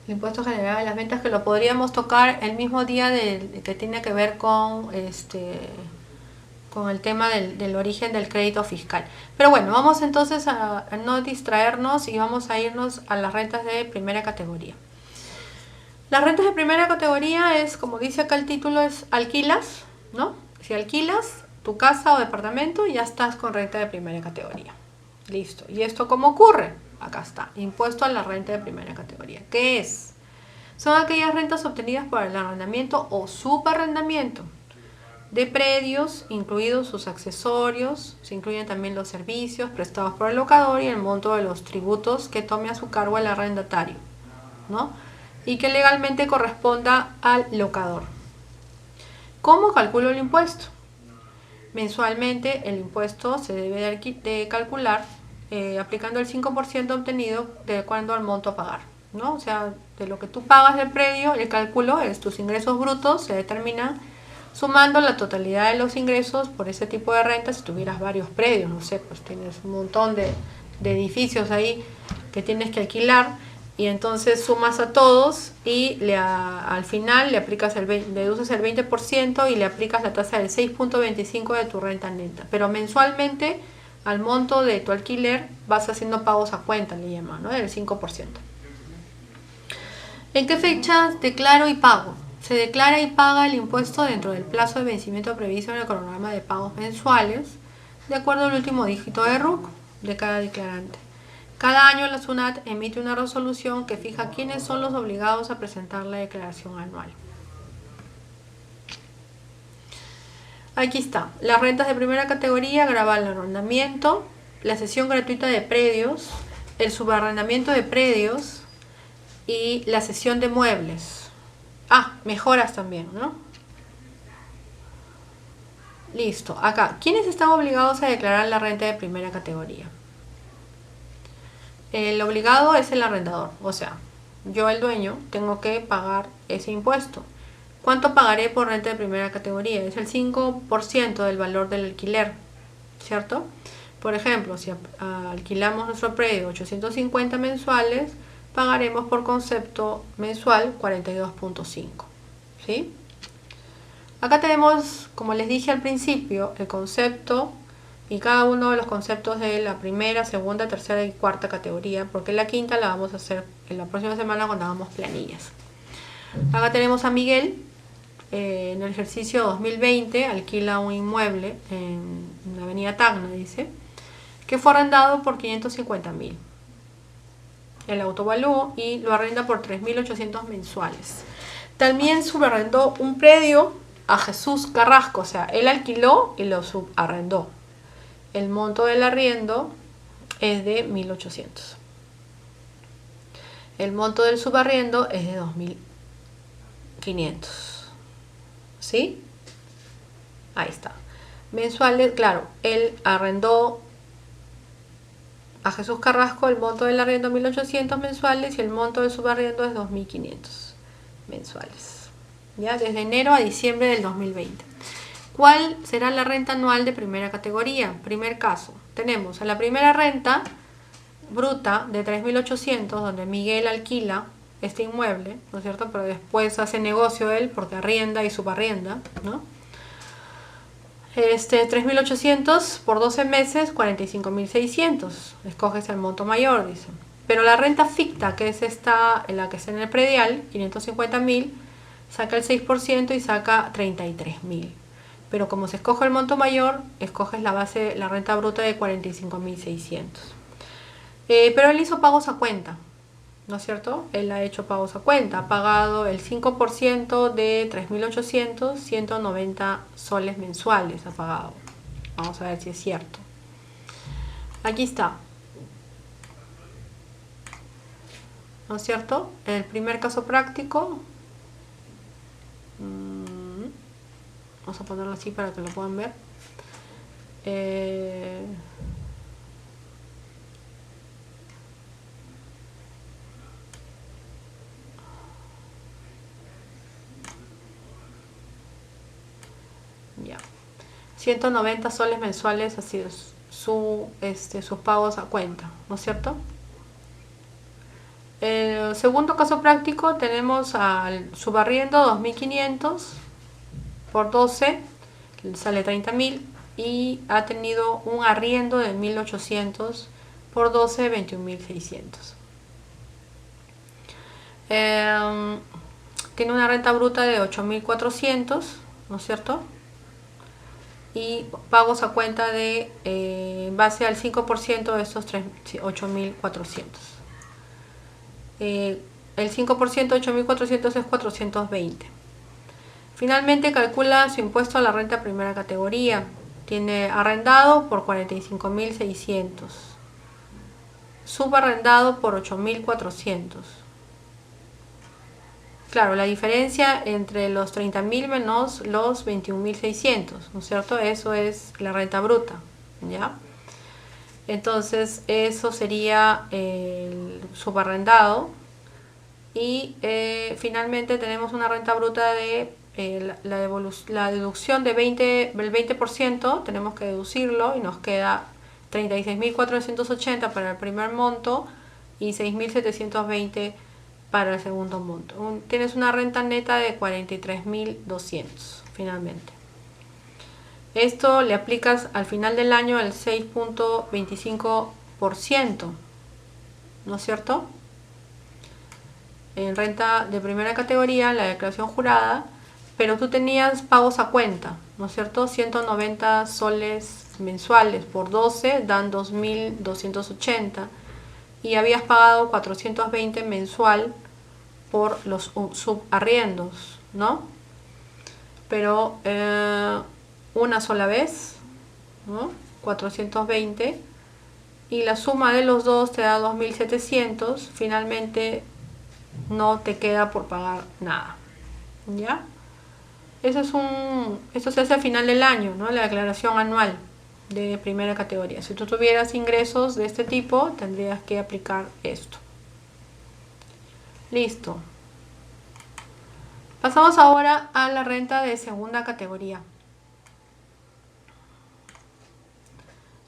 El impuesto general a las ventas, que lo podríamos tocar el mismo día que tiene que ver con el tema del origen del crédito fiscal. Pero bueno, vamos entonces a no distraernos y vamos a irnos a las rentas de primera categoría. Las rentas de primera categoría es, como dice acá el título, es alquilas, ¿no? Si alquilas tu casa o departamento, ya estás con renta de primera categoría. Listo. ¿Y esto cómo ocurre? Acá está, impuesto a la renta de primera categoría. ¿Qué es? Son aquellas rentas obtenidas por el arrendamiento o subarrendamiento de predios, incluidos sus accesorios. Se incluyen también los servicios prestados por el locador y el monto de los tributos que tome a su cargo el arrendatario, ¿no? Y que legalmente corresponda al locador. ¿Cómo calculo el impuesto? Mensualmente el impuesto se debe de calcular aplicando el 5% obtenido de acuerdo al monto a pagar, ¿no? O sea, de lo que tú pagas del predio, el cálculo es tus ingresos brutos, se determina sumando la totalidad de los ingresos por ese tipo de renta. Si tuvieras varios predios, no sé, pues tienes un montón de edificios ahí que tienes que alquilar, y entonces sumas a todos y al final le aplicas deduces el 20% y le aplicas la tasa del 6.25 de tu renta neta. Pero mensualmente al monto de tu alquiler vas haciendo pagos a cuenta, le llaman, ¿no? Del 5%. ¿En qué fechas declaro y pago? Se declara y paga el impuesto dentro del plazo de vencimiento previsto en el cronograma de pagos mensuales, de acuerdo al último dígito de RUC de cada declarante. Cada año la SUNAT emite una resolución que fija quiénes son los obligados a presentar la declaración anual. Aquí está, las rentas de primera categoría graban el arrendamiento, la cesión gratuita de predios, el subarrendamiento de predios y la cesión de muebles. Mejoras también, ¿no? Listo, acá, ¿quiénes están obligados a declarar la renta de primera categoría? El obligado es el arrendador, o sea, yo el dueño tengo que pagar ese impuesto. ¿Cuánto pagaré por renta de primera categoría? Es el 5% del valor del alquiler, ¿cierto? Por ejemplo, si alquilamos nuestro predio 850 mensuales, pagaremos por concepto mensual 42.5, ¿sí? Acá tenemos, como les dije al principio, el concepto y cada uno de los conceptos de la primera, segunda, tercera y cuarta categoría, porque la quinta la vamos a hacer en la próxima semana cuando hagamos planillas. Acá tenemos a Miguel, en el ejercicio 2020 alquila un inmueble en la avenida Tacna, dice, que fue arrendado por 550.000. El autovalúo y lo arrenda por 3.800 mensuales. También subarrendó un predio a Jesús Carrasco, o sea, él alquiló y lo subarrendó. El monto del arriendo es de 1.800. El monto del subarriendo es de 2.500. ¿Sí? Ahí está. Mensuales, claro, él arrendó a Jesús Carrasco, el monto del arriendo 1.800 mensuales y el monto del subarriendo es 2.500 mensuales. ¿Ya? Desde enero a diciembre del 2020. ¿Cuál será la renta anual de primera categoría? Primer caso, tenemos a la primera renta bruta de 3.800, donde Miguel alquila este inmueble, ¿no es cierto? Pero después hace negocio él porque arrienda y subarrienda, ¿no? 3.800 por 12 meses, 45.600. Escoges el monto mayor, dice. Pero la renta ficta, que es esta, en la que está en el predial, 550.000, saca el 6% y saca 33.000. Pero como se escoge el monto mayor, escoges la base, la renta bruta de 45.600. Pero él hizo pagos a cuenta, ¿no es cierto? Él ha hecho pagos a cuenta, ha pagado el 5% de 3.800, 190 soles mensuales ha pagado. Vamos a ver si es cierto. Aquí está, ¿no es cierto? El primer caso práctico, vamos a ponerlo así para que lo puedan ver. Ya, 190 soles mensuales ha sido sus pagos a cuenta, ¿no es cierto? El segundo caso práctico tenemos al subarriendo 2.500 por 12, sale 30.000, y ha tenido un arriendo de 1.800 por 12, 21.600. Tiene una renta bruta de 8.400, ¿no es cierto? Y pagos a cuenta de base al 5% de estos 8.400. El 5% de 8.400 es 420. Finalmente calcula su impuesto a la renta primera categoría. Tiene arrendado por 45.600. Subarrendado por 8.400. Claro, la diferencia entre los 30.000 menos los 21.600, ¿no es cierto? Eso es la renta bruta, ¿ya? Entonces, eso sería el subarrendado. Y finalmente tenemos una renta bruta de la deducción del 20%, tenemos que deducirlo y nos queda 36.480 para el primer monto y 6.720 para el segundo monto. Tienes una renta neta de 43.200 finalmente. Esto le aplicas al final del año el 6.25%, ¿no es cierto? en renta de primera categoría, la declaración jurada, pero tú tenías pagos a cuenta, ¿no es cierto? 190 soles mensuales por 12 dan 2.280 y habías pagado 420 mensual por los subarriendos, ¿no? Pero una sola vez, ¿no? 420 y la suma de los dos te da 2.700, finalmente no te queda por pagar nada, ¿ya? Esto se hace al final del año, ¿no? La declaración anual de primera categoría. Si tú tuvieras ingresos de este tipo, tendrías que aplicar esto. Listo. Pasamos ahora a la renta de segunda categoría.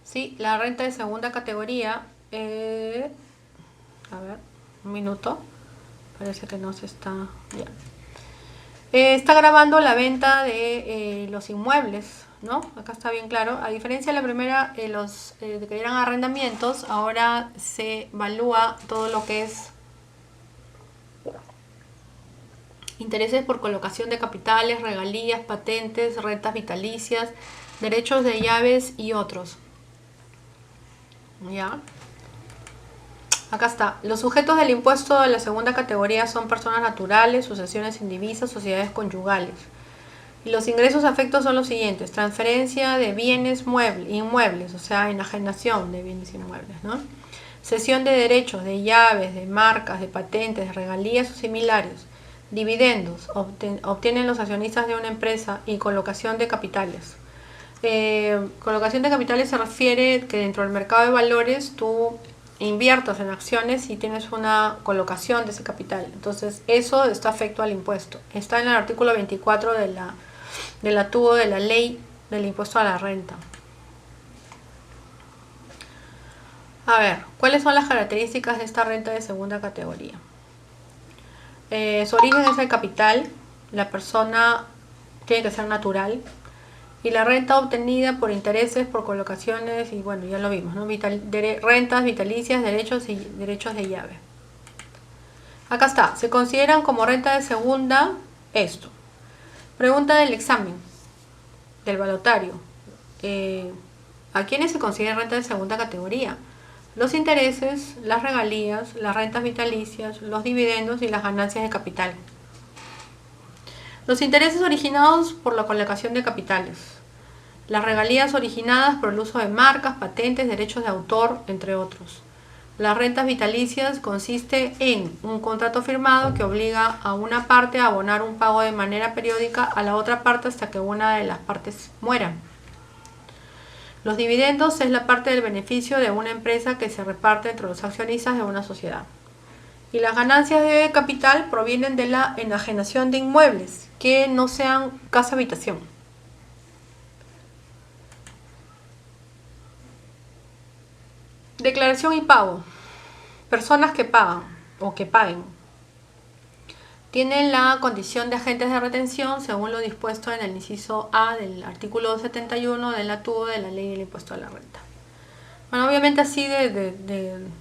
Sí, la renta de segunda categoría, a ver, un minuto, parece que no se está, ya. Está grabando la venta de los inmuebles, ¿no? Acá está bien claro. A diferencia de la primera, los que eran arrendamientos, ahora se evalúa todo lo que es intereses por colocación de capitales, regalías, patentes, rentas vitalicias, derechos de llaves y otros. ¿Ya? Acá está. Los sujetos del impuesto de la segunda categoría son personas naturales, sucesiones indivisas, sociedades conyugales. Y los ingresos afectos son los siguientes: transferencia de bienes inmuebles, o sea, enajenación de bienes inmuebles, ¿no? Cesión de derechos, de llaves, de marcas, de patentes, de regalías o similares. Dividendos, obtienen los accionistas de una empresa y colocación de capitales. Colocación de capitales se refiere que dentro del mercado de valores tú inviertas en acciones y tienes una colocación de ese capital. Entonces eso está afecto al impuesto. Está en el artículo 24 de la TUO de la ley del impuesto a la renta. A ver, ¿cuáles son las características de esta renta de segunda categoría? Su origen es el capital, la persona tiene que ser natural y la renta obtenida por intereses, por colocaciones y bueno, ya lo vimos, ¿no? Rentas vitalicias, derechos y derechos de llave. Acá está, se consideran como renta de segunda esto. Pregunta del examen, del balotario. ¿A quiénes se considera renta de segunda categoría? Los intereses, las regalías, las rentas vitalicias, los dividendos y las ganancias de capital. Los intereses originados por la colocación de capitales. Las regalías originadas por el uso de marcas, patentes, derechos de autor, entre otros. Las rentas vitalicias consiste en un contrato firmado que obliga a una parte a abonar un pago de manera periódica a la otra parte hasta que una de las partes muera. Los dividendos es la parte del beneficio de una empresa que se reparte entre los accionistas de una sociedad. Y las ganancias de capital provienen de la enajenación de inmuebles que no sean casa-habitación. Declaración y pago. Personas que pagan o que paguen tienen la condición de agentes de retención según lo dispuesto en el inciso A del artículo 71 de la TUO de la ley del impuesto a la renta. Bueno, obviamente así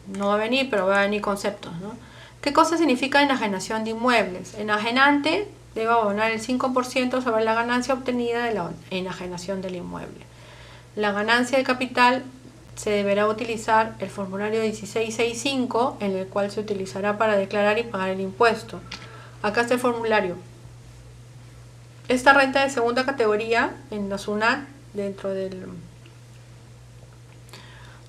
no va a venir, pero va a venir conceptos, ¿no? ¿Qué cosa significa enajenación de inmuebles? Enajenante debe abonar el 5% sobre la ganancia obtenida de la enajenación del inmueble. La ganancia de capital se deberá utilizar el formulario 1665, en el cual se utilizará para declarar y pagar el impuesto. Acá está el formulario. Esta renta de segunda categoría en la SUNAT, dentro de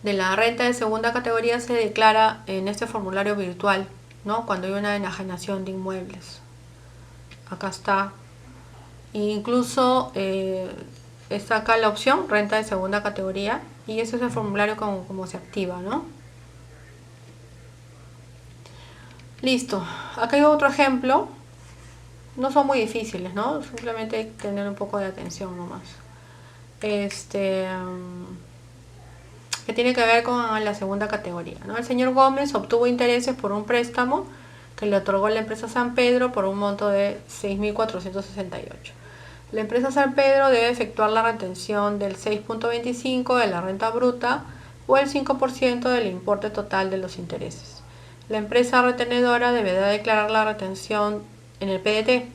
la renta de segunda categoría, se declara en este formulario virtual, ¿no? Cuando hay una enajenación de inmuebles. Acá está. Incluso está acá la opción renta de segunda categoría y ese es el formulario como se activa, ¿no? Listo. Acá hay otro ejemplo. No son muy difíciles, ¿no? Simplemente hay que tener un poco de atención nomás. Que tiene que ver con la segunda categoría, ¿no? El señor Gómez obtuvo intereses por un préstamo que le otorgó la empresa San Pedro por un monto de 6.468. La empresa San Pedro debe efectuar la retención del 6.25 de la renta bruta o el 5% del importe total de los intereses. La empresa retenedora deberá declarar la retención en el PDT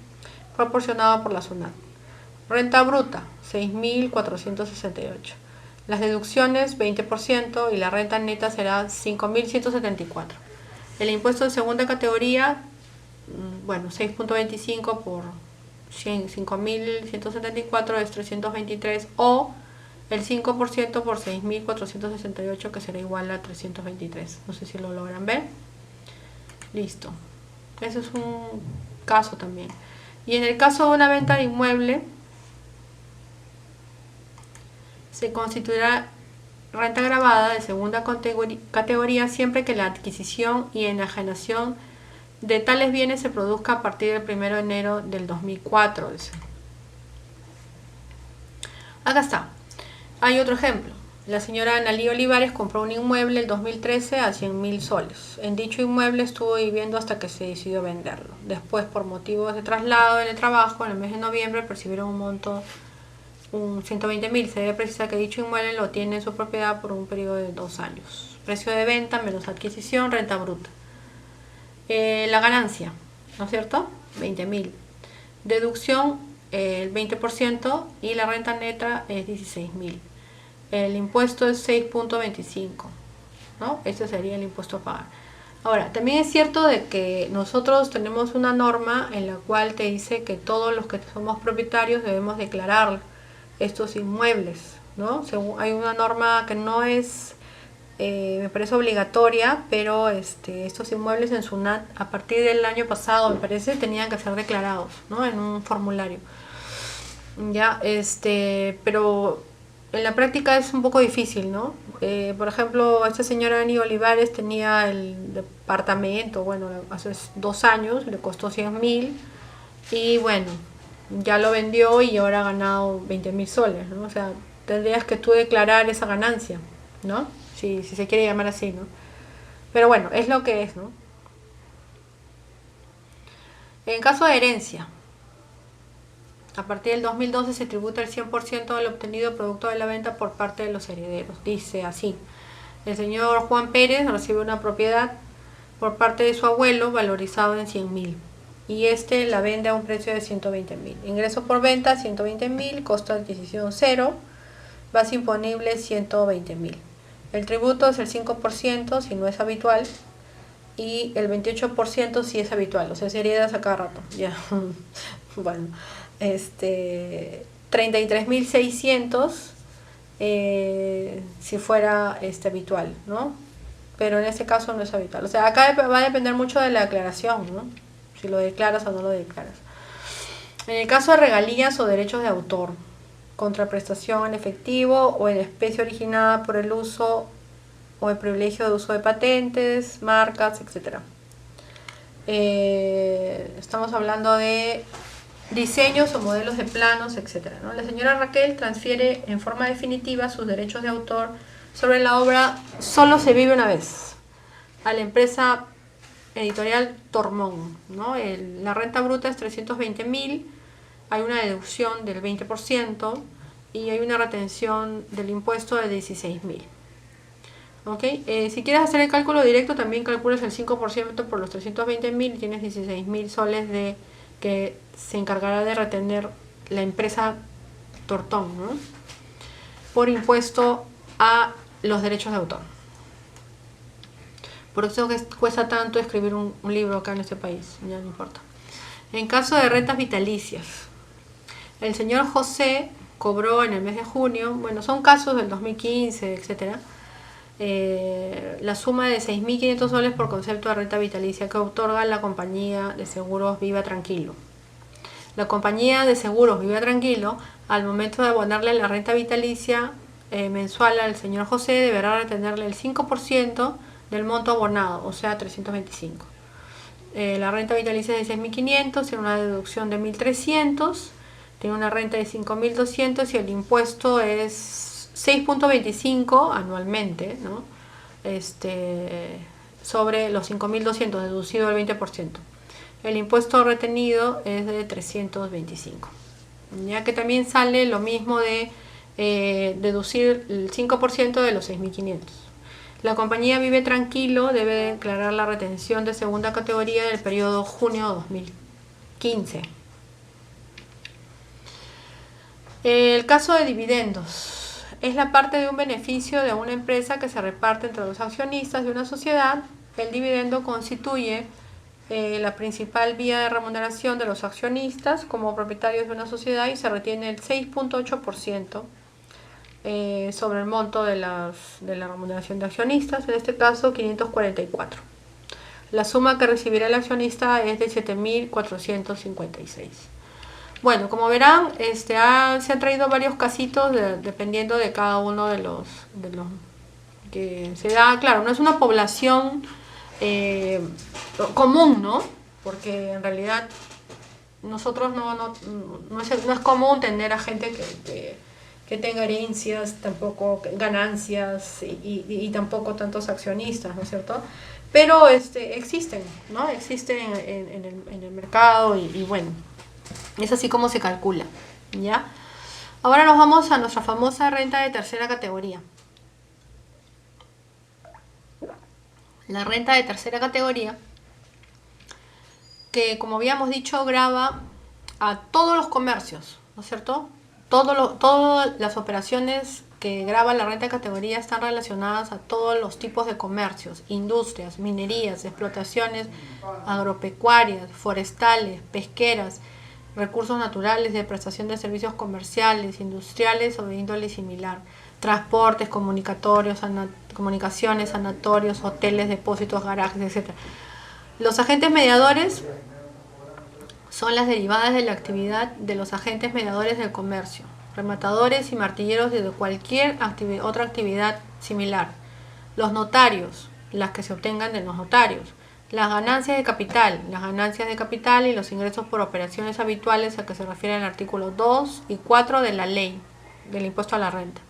proporcionado por la SUNAT. Renta bruta, 6.468. Las deducciones, 20% y la renta neta será 5.174. El impuesto de segunda categoría, 6.25 por 5.174 es 323 o el 5% por 6.468 que será igual a 323. No sé si lo logran ver. Listo. Ese es un caso también. Y en el caso de una venta de inmueble, se constituirá renta gravada de segunda categoría siempre que la adquisición y enajenación de tales bienes se produzca a partir del 1 de enero del 2004. Acá está. Hay otro ejemplo. La señora Analí Olivares compró un inmueble el 2013 a 100.000 soles. En dicho inmueble estuvo viviendo hasta que se decidió venderlo. Después, por motivos de traslado en el trabajo, en el mes de noviembre percibieron un monto, 120.000. Se debe precisar que dicho inmueble lo tiene en su propiedad por un periodo de 2 años. Precio de venta menos adquisición, renta bruta. La ganancia, ¿no es cierto? 20.000. Deducción, el 20% y la renta neta es 16.000. El impuesto es 6.25, ¿no? Este sería el impuesto a pagar. Ahora, también es cierto de que nosotros tenemos una norma en la cual te dice que todos los que somos propietarios debemos declarar estos inmuebles, ¿no? Hay una norma que no es, me parece obligatoria, pero estos inmuebles en SUNAT a partir del año pasado, me parece, tenían que ser declarados, ¿no? En un formulario. Ya, pero en la práctica es un poco difícil, ¿no? Por ejemplo, esta señora Ani Olivares tenía el departamento, hace 2 años, le costó 100.000 y bueno, ya lo vendió y ahora ha ganado 20.000 soles, ¿no? O sea, tendrías que tú declarar esa ganancia, ¿no? Si se quiere llamar así, ¿no? Pero bueno, es lo que es, ¿no? En caso de herencia, a partir del 2012 se tributa el 100% del obtenido producto de la venta por parte de los herederos. Dice así: el señor Juan Pérez recibe una propiedad por parte de su abuelo valorizado en 100.000 y la vende a un precio de 120.000. Ingreso por venta 120.000, costo de adquisición 0, base imponible 120.000. El tributo es el 5% si no es habitual y el 28% si es habitual, o sea, se hereda a cada rato. Ya. Bueno, 33.600 si fuera habitual, ¿no? Pero en este caso no es habitual. O sea, acá va a depender mucho de la declaración, ¿no? Si lo declaras o no lo declaras. En el caso de regalías o derechos de autor, contraprestación en efectivo o en especie originada por el uso o el privilegio de uso de patentes, marcas, etc. Estamos hablando de diseños o modelos de planos, etc., ¿no? La señora Raquel transfiere en forma definitiva sus derechos de autor sobre la obra Solo se vive una vez a la empresa editorial Tormón, ¿no? La renta bruta es 320.000, hay una deducción del 20% y hay una retención del impuesto de 16.000. ¿Ok? Si quieres hacer el cálculo directo, también calculas el 5% por los 320.000 y tienes 16.000 soles que se encargará de retener la empresa Tortón, ¿no? Por impuesto a los derechos de autor. Por eso que cuesta tanto escribir un libro acá en este país, ya no importa. En caso de rentas vitalicias, el señor José cobró en el mes de junio, son casos del 2015, etc., la suma de 6.500 soles por concepto de renta vitalicia que otorga la compañía de seguros Viva Tranquilo. La compañía de seguros Viva Tranquilo, al momento de abonarle la renta vitalicia mensual al señor José, deberá retenerle el 5% del monto abonado, o sea, 325. La renta vitalicia es de 6.500, tiene una deducción de 1.300, tiene una renta de 5.200 y el impuesto es 6.25 anualmente, ¿no? Sobre los 5.200 deducido el 20%. El impuesto retenido es de 325. Ya que también sale lo mismo de deducir el 5% de los 6.500. La compañía Vive Tranquilo debe declarar la retención de segunda categoría del periodo junio 2015. El caso de dividendos es la parte de un beneficio de una empresa que se reparte entre los accionistas de una sociedad. El dividendo constituye la principal vía de remuneración de los accionistas como propietarios de una sociedad y se retiene el 6.8% sobre el monto de la remuneración de accionistas, en este caso 544. La suma que recibirá el accionista es de 7.456. Bueno, como verán, se han traído varios casitos dependiendo de cada uno de los que se da. Claro, no es una población común, ¿no? Porque en realidad nosotros no es común tener a gente que tenga herencias, tampoco ganancias y tampoco tantos accionistas, ¿no es cierto? Pero existen, ¿no? Existen en el mercado y bueno, es así como se calcula, ¿ya? Ahora nos vamos a nuestra famosa renta de tercera categoría. La renta de tercera categoría, que como habíamos dicho, grava a todos los comercios, ¿no es cierto? Todas las operaciones que graban la renta de categoría están relacionadas a todos los tipos de comercios, industrias, minerías, explotaciones agropecuarias, forestales, pesqueras, recursos naturales, de prestación de servicios comerciales, industriales o de índole similar, transportes, comunicaciones, sanatorios, hoteles, depósitos, garajes, etc. Los agentes mediadores son las derivadas de la actividad de los agentes mediadores del comercio, rematadores y martilleros de cualquier otra actividad similar. Los notarios, las que se obtengan de los notarios. Las ganancias de capital y los ingresos por operaciones habituales a que se refiere el artículo 2 y 4 de la ley del impuesto a la renta.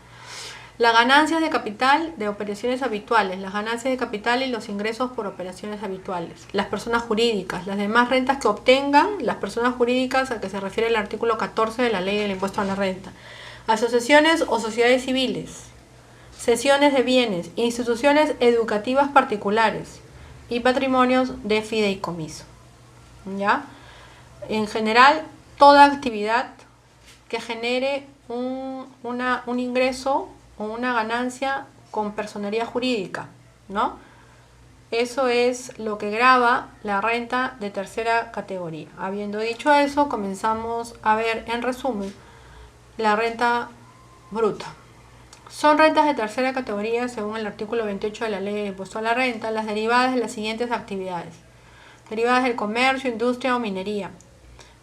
Las ganancias de capital de operaciones habituales, las ganancias de capital y los ingresos por operaciones habituales. Las personas jurídicas, las demás rentas que obtengan las personas jurídicas a que se refiere el artículo 14 de la ley del impuesto a la renta. Asociaciones o sociedades civiles, cesiones de bienes, instituciones educativas particulares y patrimonios de fideicomiso. ¿Ya? En general, toda actividad que genere un ingreso o una ganancia con personería jurídica, ¿no? Eso es lo que grava la renta de tercera categoría. Habiendo dicho eso, comenzamos a ver en resumen la renta bruta. Son rentas de tercera categoría según el artículo 28 de la ley de impuesto a la renta, las derivadas de las siguientes actividades: derivadas del comercio, industria o minería,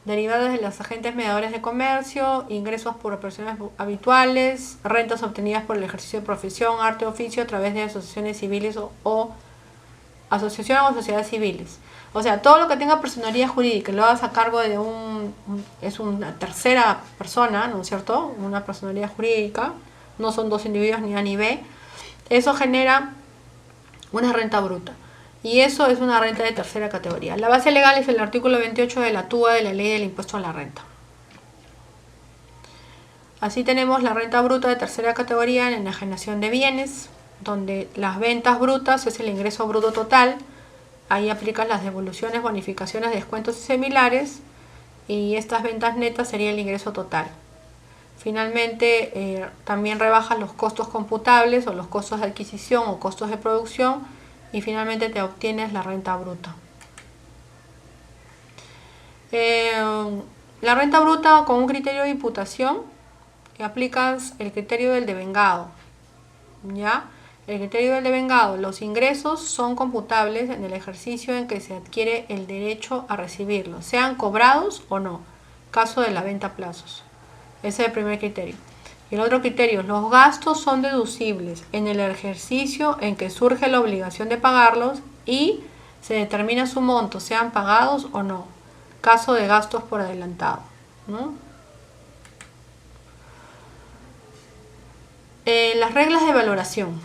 derivadas de los agentes mediadores de comercio, ingresos por operaciones habituales, rentas obtenidas por el ejercicio de profesión, arte o oficio a través de asociaciones civiles o asociaciones o sociedades civiles. O sea, todo lo que tenga personería jurídica, lo hagas a cargo de es una tercera persona, ¿no es cierto? Una personería jurídica, no son dos individuos ni A ni B, eso genera una renta bruta. Y eso es una renta de tercera categoría. La base legal es el artículo 28 de la TUA de la ley del impuesto a la renta. Así tenemos la renta bruta de tercera categoría en enajenación de bienes, donde las ventas brutas es el ingreso bruto total. Ahí aplicas las devoluciones, bonificaciones, descuentos y similares. Y estas ventas netas sería el ingreso total. Finalmente, también rebajas los costos computables o los costos de adquisición o costos de producción. Y finalmente te obtienes la renta bruta. La renta bruta con un criterio de imputación, aplicas el criterio del devengado. ¿Ya? El criterio del devengado: los ingresos son computables en el ejercicio en que se adquiere el derecho a recibirlos, sean cobrados o no, caso de la venta a plazos. Ese es el primer criterio. Y el otro criterio: los gastos son deducibles en el ejercicio en que surge la obligación de pagarlos y se determina su monto, sean pagados o no, caso de gastos por adelantado, ¿no? Las reglas de valoración.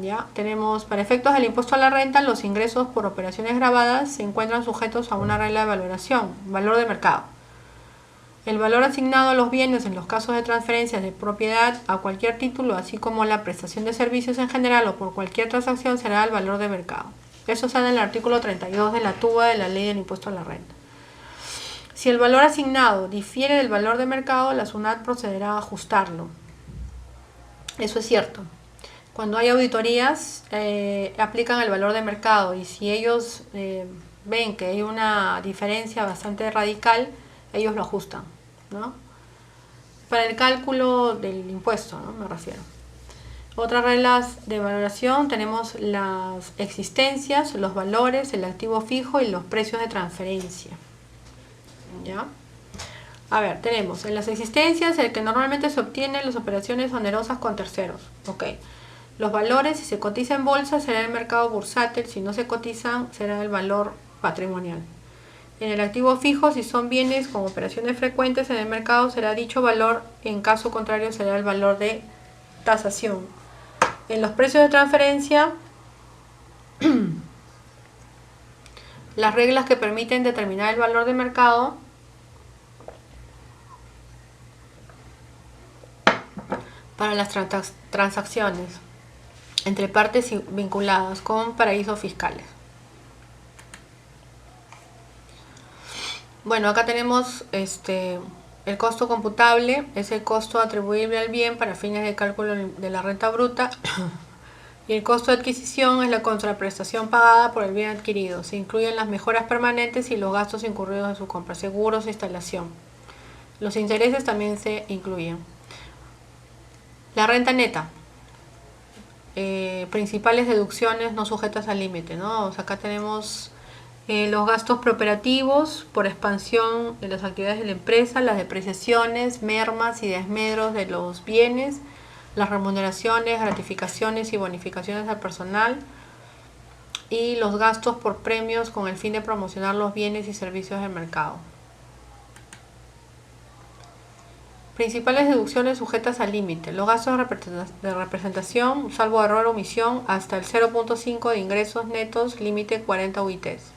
Ya tenemos, para efectos del impuesto a la renta, los ingresos por operaciones grabadas se encuentran sujetos a una regla de valoración, valor de mercado. El valor asignado a los bienes en los casos de transferencias de propiedad a cualquier título, así como la prestación de servicios en general o por cualquier transacción, será el valor de mercado. Eso sale en el artículo 32 de la TUBA de la Ley del Impuesto a la Renta. Si el valor asignado difiere del valor de mercado, la SUNAT procederá a ajustarlo. Eso es cierto. Cuando hay auditorías, aplican el valor de mercado, y si ellos ven que hay una diferencia bastante radical, ellos lo ajustan, ¿no? Para el cálculo del impuesto, ¿no? Me refiero. Otras reglas de valoración tenemos las existencias, los valores, el activo fijo y los precios de transferencia. ¿Ya? A ver, tenemos en las existencias el que normalmente se obtiene en las operaciones onerosas con terceros. Ok. Los valores, si se cotiza en bolsa, será el mercado bursátil; si no se cotizan, será el valor patrimonial. En el activo fijo, si son bienes con operaciones frecuentes en el mercado, será dicho valor; en caso contrario, será el valor de tasación. En los precios de transferencia, las reglas que permiten determinar el valor de mercado para las transacciones entre partes vinculadas con paraísos fiscales. Bueno, acá tenemos el costo computable, es el costo atribuible al bien para fines de cálculo de la renta bruta. Y el costo de adquisición es la contraprestación pagada por el bien adquirido. Se incluyen las mejoras permanentes y los gastos incurridos en su compra, seguros e instalación. Los intereses también se incluyen. La renta neta. Principales deducciones no sujetas al límite, ¿no? O sea, acá tenemos los gastos preoperativos por expansión de las actividades de la empresa, las depreciaciones, mermas y desmedros de los bienes, las remuneraciones, gratificaciones y bonificaciones al personal, y los gastos por premios con el fin de promocionar los bienes y servicios del mercado. Principales deducciones sujetas al límite. Los gastos de representación, salvo error o omisión, hasta el 0.5 de ingresos netos, límite 40 UITs.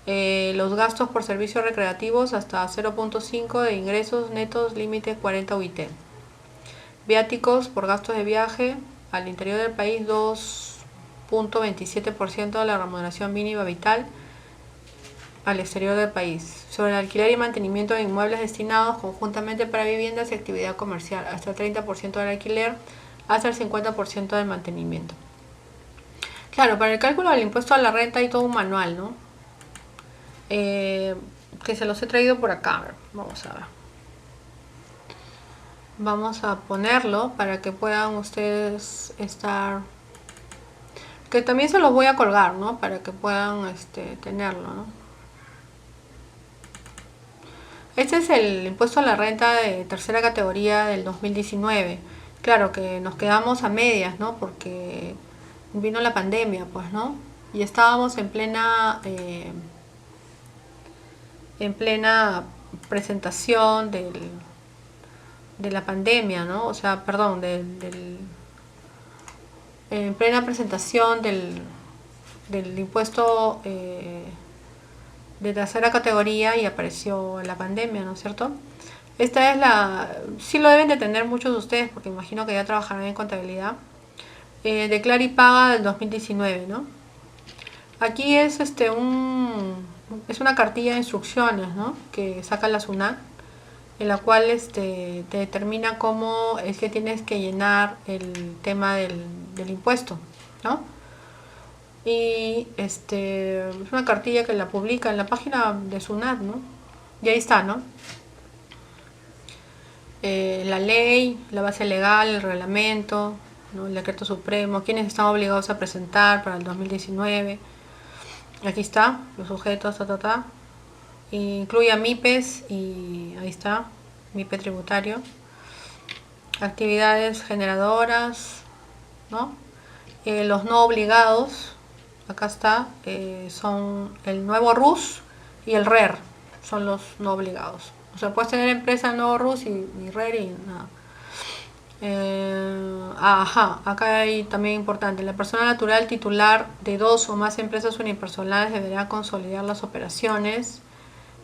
Los gastos por servicios recreativos hasta 0.5 de ingresos netos, límite 40 UIT. Viáticos por gastos de viaje al interior del país, 2.27% de la remuneración mínima vital al exterior del país. Sobre el alquiler y mantenimiento de inmuebles destinados conjuntamente para viviendas y actividad comercial, hasta el 30% del alquiler, hasta el 50% del mantenimiento. Claro, para el cálculo del impuesto a la renta hay todo un manual, ¿no? Que se los he traído por acá. A ver, vamos a ver. Vamos a ponerlo para que puedan ustedes estar, que también se los voy a colgar, ¿no? Para que puedan tenerlo, ¿no? Este es el impuesto a la renta de tercera categoría del 2019. Claro que nos quedamos a medias, ¿no? Porque vino la pandemia, pues, ¿no? Y estábamos en plena presentación de la pandemia, ¿no? O sea, perdón, en plena presentación del impuesto de tercera categoría, y apareció la pandemia, ¿no es cierto? Esta es sí lo deben de tener muchos de ustedes, porque imagino que ya trabajarán en contabilidad. Declara y paga del 2019, ¿no? Aquí es una cartilla de instrucciones, ¿no? Que saca la SUNAT, en la cual te determina cómo es que tienes que llenar el tema del impuesto, ¿no? Y es una cartilla que la publica en la página de SUNAT, ¿no? Y ahí está, ¿no? La ley, la base legal, el reglamento, ¿no? El decreto supremo, quienes están obligados a presentar para el 2019. Aquí está, los sujetos, incluye a MIPES, y ahí está, MIPE tributario. Actividades generadoras, ¿no? Los no obligados, acá está, son el nuevo RUS y el RER, son los no obligados. O sea, puedes tener empresa nuevo RUS y RER y nada. Acá hay también importante: la persona natural titular de 2 o más empresas unipersonales deberá consolidar las operaciones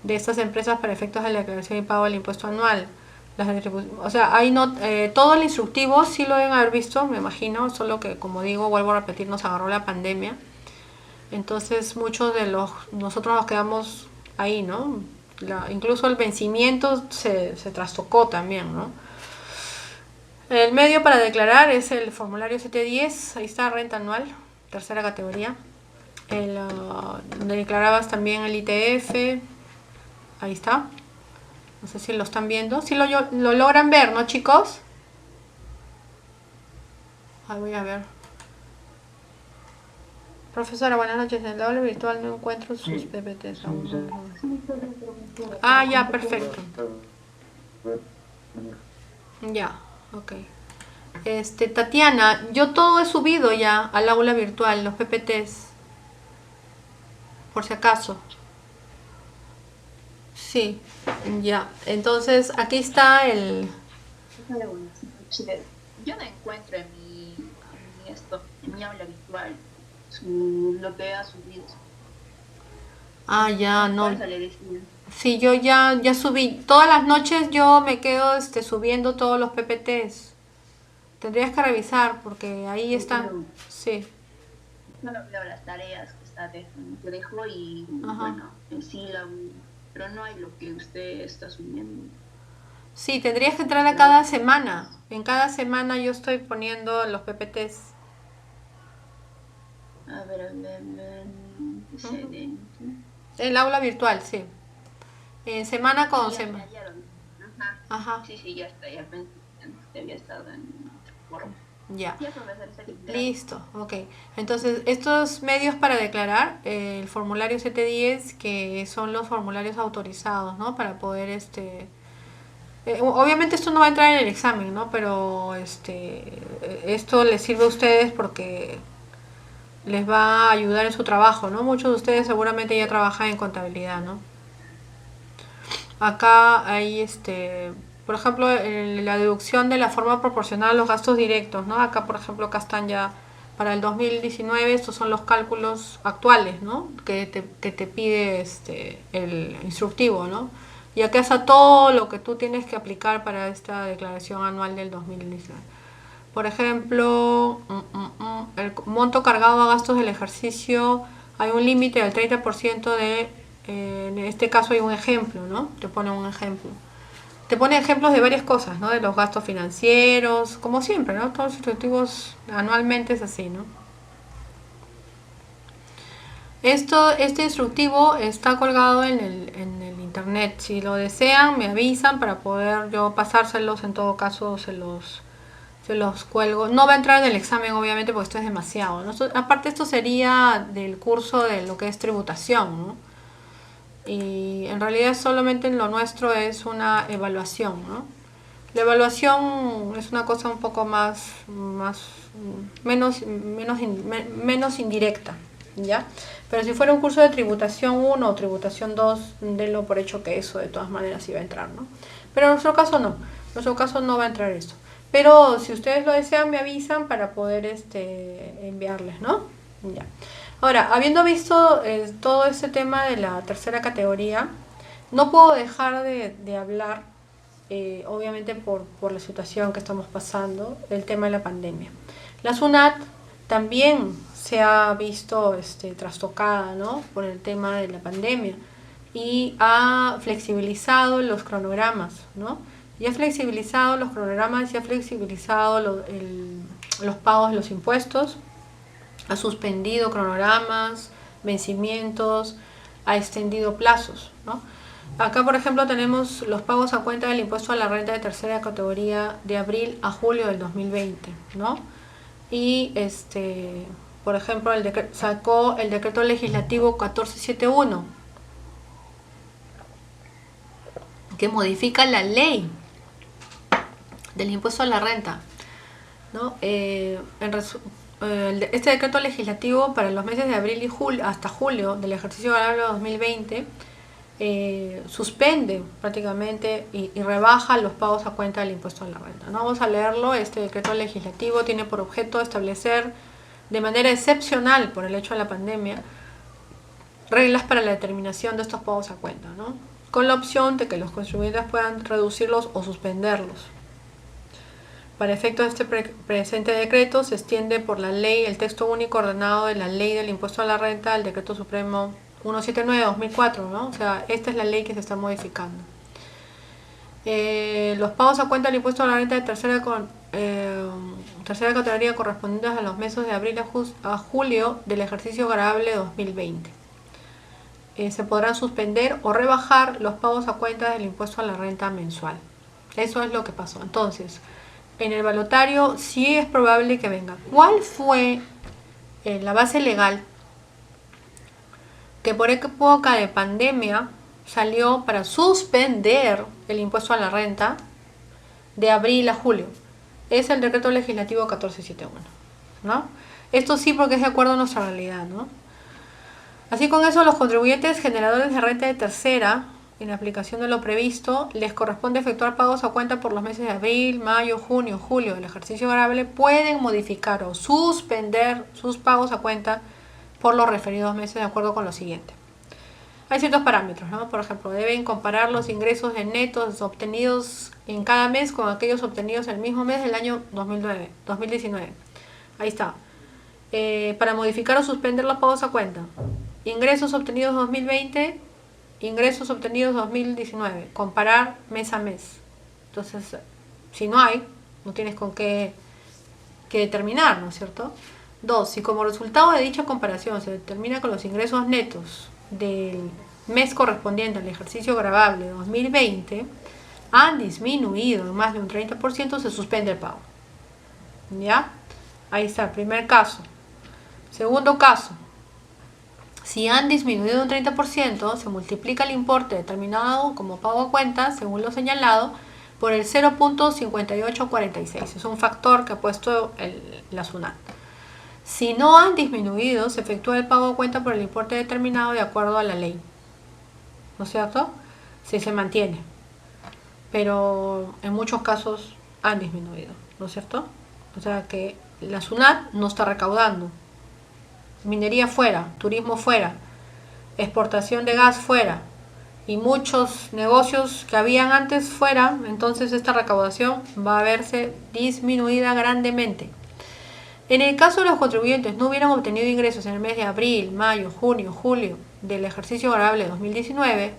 de estas empresas para efectos de la declaración y pago del impuesto anual. O sea, hay no, todo el instructivo sí lo deben haber visto, me imagino, solo que, como digo, vuelvo a repetir, nos agarró la pandemia. Entonces muchos de nosotros nos quedamos ahí, ¿no? Incluso el vencimiento se trastocó también, ¿no? El medio para declarar es el formulario 710, ahí está, renta anual, tercera categoría. Donde declarabas también el ITF, ahí está. No sé si lo están viendo. Si lo logran ver, ¿no, chicos? Ahí voy a ver. Profesora, buenas noches. En el aula virtual no encuentro sus PPTs aún. Ah, ya, perfecto. Ya, ok. Tatiana, yo todo he subido ya al aula virtual, los PPTs. Por si acaso. Sí, ya. Entonces, aquí está el... Yo no encuentro en mi aula virtual lo que ha subido. Ah, ya, no. Por eso le decía. Sí, yo ya subí. Todas las noches yo me quedo subiendo todos los PPTs. Tendrías que revisar porque ahí están. Sí. Solo veo las tareas que dejo y Ajá. bueno, en sí pero no hay lo que usted está subiendo. Sí, tendrías que entrar a cada semana. En cada semana yo estoy poniendo los PPTs. A ver. Excelente. El aula virtual, sí. Semana con Sí, semana. ya lo vi. Ajá. Ajá, Sí, ya está, ya pensé que había estado en foro. ya. Ya, profesor, está aquí. Listo, ok. Entonces, estos medios para declarar, el formulario 710, que son los formularios autorizados, ¿no? Para poder, obviamente esto no va a entrar en el examen, ¿no? Pero, esto les sirve a ustedes porque les va a ayudar en su trabajo, ¿no? Muchos de ustedes seguramente ya trabajan en contabilidad, ¿no? Acá hay, por ejemplo, la deducción de la forma proporcional a los gastos directos, ¿no? Acá, por ejemplo, acá están ya para el 2019, estos son los cálculos actuales, ¿no? Que te pide el instructivo, ¿no? Y acá está todo lo que tú tienes que aplicar para esta declaración anual del 2019. Por ejemplo, el monto cargado a gastos del ejercicio, hay un límite del 30% en este caso hay un ejemplo, ¿no? Te pone un ejemplo. Te pone ejemplos de varias cosas, ¿no? De los gastos financieros, como siempre, ¿no? Todos los instructivos anualmente es así, ¿no? Este instructivo está colgado en el internet. Si lo desean, me avisan para poder yo pasárselos. En todo caso, se los cuelgo. No va a entrar en el examen, obviamente, porque esto es demasiado, ¿no? Aparte, esto sería del curso de lo que es tributación, ¿no? Y en realidad solamente en lo nuestro es una evaluación, ¿no? La evaluación es una cosa un poco menos indirecta, ¿ya? Pero si fuera un curso de tributación 1 o tributación 2, denlo por hecho que eso de todas maneras iba a entrar, ¿no? Pero en nuestro caso no, en nuestro caso no va a entrar eso. Pero si ustedes lo desean, me avisan para poder enviarles, ¿no? Ya. Ahora, habiendo visto todo este tema de la tercera categoría, no puedo dejar de hablar, obviamente por la situación que estamos pasando, el tema de la pandemia. La SUNAT también se ha visto trastocada, ¿no? Por el tema de la pandemia y ha flexibilizado los cronogramas, ¿no? Y ha flexibilizado los cronogramas y ha flexibilizado los pagos de los impuestos, ha suspendido cronogramas, vencimientos, ha extendido plazos, ¿no? Acá, por ejemplo, tenemos los pagos a cuenta del impuesto a la renta de tercera categoría de abril a julio del 2020, ¿no? Y, por ejemplo, sacó el decreto legislativo 1471, que modifica la ley del impuesto a la renta, ¿no? Este decreto legislativo para los meses de abril y julio hasta julio del ejercicio agrario 2020 suspende prácticamente y rebaja los pagos a cuenta del impuesto a la renta, ¿no? Vamos a leerlo. Este decreto legislativo tiene por objeto establecer de manera excepcional por el hecho de la pandemia reglas para la determinación de estos pagos a cuenta, ¿no? con la opción de que los contribuyentes puedan reducirlos o suspenderlos. Para efectos de este presente decreto se extiende por la ley el texto único ordenado de la ley del impuesto a la renta al decreto supremo 179/2004, ¿no? O sea, esta es la ley que se está modificando. Los pagos a cuenta del impuesto a la renta de tercera categoría correspondientes a los meses de abril a julio del ejercicio grabable 2020. Se podrán suspender o rebajar los pagos a cuenta del impuesto a la renta mensual. Eso es lo que pasó. Entonces, en el balotario sí es probable que venga. ¿Cuál fue la base legal que por época de pandemia salió para suspender el impuesto a la renta de abril a julio? Es el decreto legislativo 1471, ¿no? Esto sí, porque es de acuerdo a nuestra realidad, ¿no? Así, con eso, los contribuyentes generadores de renta de tercera, en aplicación de lo previsto, les corresponde efectuar pagos a cuenta por los meses de abril, mayo, junio, julio del ejercicio grabable, pueden modificar o suspender sus pagos a cuenta por los referidos meses de acuerdo con lo siguiente. Hay ciertos parámetros, ¿no? Por ejemplo, deben comparar los ingresos netos obtenidos en cada mes con aquellos obtenidos en el mismo mes del año 2019. Ahí está. Para modificar o suspender los pagos a cuenta. Ingresos obtenidos 2020, ingresos obtenidos 2019. Comparar mes a mes. Entonces, si no hay, no tienes con qué determinar, ¿no es cierto? 2. Si como resultado de dicha comparación se determina que los ingresos netos del mes correspondiente al ejercicio gravable 2020 han disminuido en más de un 30%, se suspende el pago. ¿Ya? Ahí está el primer caso. Segundo caso. Si han disminuido un 30%, se multiplica el importe determinado como pago a cuenta, según lo señalado, por el 0.5846. Es un factor que ha puesto la SUNAT. Si no han disminuido, se efectúa el pago a cuenta por el importe determinado de acuerdo a la ley. ¿No es cierto? Si se mantiene. Pero en muchos casos han disminuido. ¿No es cierto? O sea que la SUNAT no está recaudando. Minería fuera, turismo fuera, exportación de gas fuera y muchos negocios que habían antes fuera, entonces esta recaudación va a verse disminuida grandemente. En el caso de los contribuyentes no hubieran obtenido ingresos en el mes de abril, mayo, junio, julio del ejercicio grabable 2019,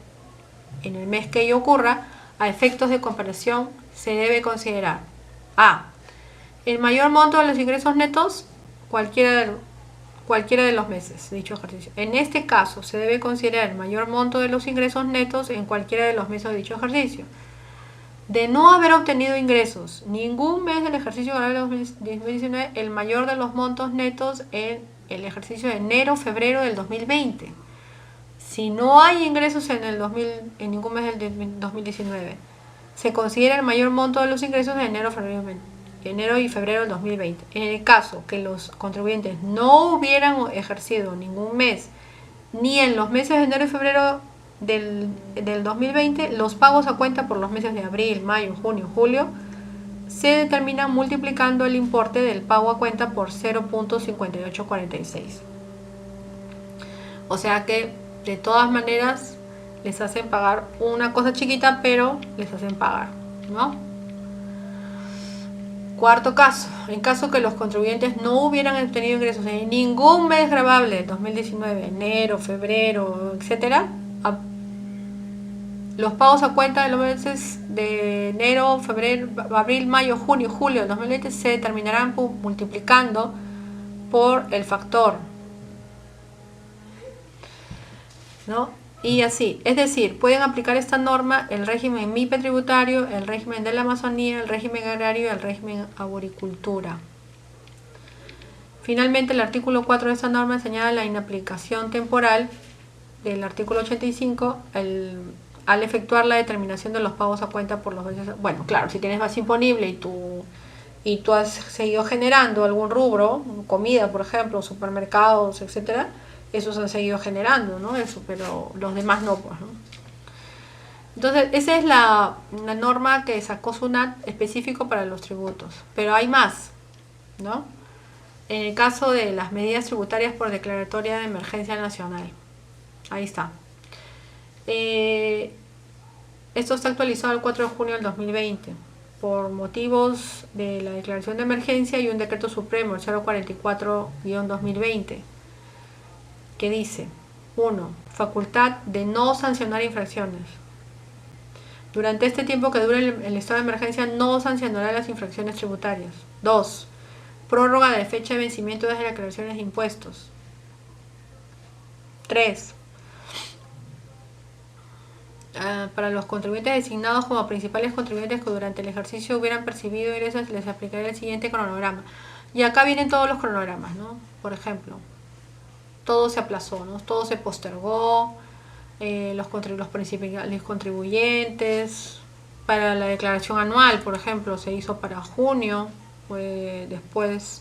en el mes que ello ocurra, a efectos de comparación se debe considerar a. El mayor monto de los ingresos netos, cualquiera de los meses de dicho ejercicio. En este caso, se debe considerar el mayor monto de los ingresos netos en cualquiera de los meses de dicho ejercicio. De no haber obtenido ingresos ningún mes del ejercicio grabable 2019, el mayor de los montos netos en el ejercicio de enero-febrero del 2020. Si no hay ingresos en ningún mes del 2019, se considera el mayor monto de los ingresos de enero y febrero del 2020. En el caso que los contribuyentes no hubieran ejercido ningún mes, ni en los meses de enero y febrero del 2020, los pagos a cuenta por los meses de abril, mayo, junio, julio se determinan multiplicando el importe del pago a cuenta por 0.5846. O sea que de todas maneras les hacen pagar una cosa chiquita, pero les hacen pagar, ¿no? Cuarto caso, en caso que los contribuyentes no hubieran obtenido ingresos en ningún mes grabable de 2019, enero, febrero, etcétera, los pagos a cuenta de los meses de enero, febrero, abril, mayo, junio, julio de 2020 se determinarán multiplicando por el factor, ¿no? Y así, es decir, pueden aplicar esta norma el régimen MIPE tributario, el régimen de la Amazonía, el régimen agrario y el régimen arboricultura. Finalmente, el artículo 4 de esta norma señala la inaplicación temporal del artículo 85 al efectuar la determinación de los pagos a cuenta por los meses. Bueno, claro, si tienes base imponible y tú has seguido generando algún rubro, comida, por ejemplo, supermercados, etcétera, esos han seguido generando, ¿no? Eso, pero los demás no, pues, ¿no? Entonces, esa es la norma que sacó SUNAT específico para los tributos. Pero hay más, ¿no? En el caso de las medidas tributarias por declaratoria de emergencia nacional. Ahí está. Esto está actualizado el 4 de junio del 2020 por motivos de la declaración de emergencia y un decreto supremo, el 044-2020, que dice: 1. Facultad de no sancionar infracciones. Durante este tiempo que dure el estado de emergencia no sancionará las infracciones tributarias. 2. Prórroga de fecha de vencimiento de las declaraciones de impuestos. 3. Para los contribuyentes designados como principales contribuyentes que durante el ejercicio hubieran percibido ingresos, les aplicará el siguiente cronograma. Y acá vienen todos los cronogramas, ¿no? Por ejemplo, todo se aplazó, ¿no? Todo se postergó, los principales contribuyentes. Para la declaración anual, por ejemplo, se hizo para junio, después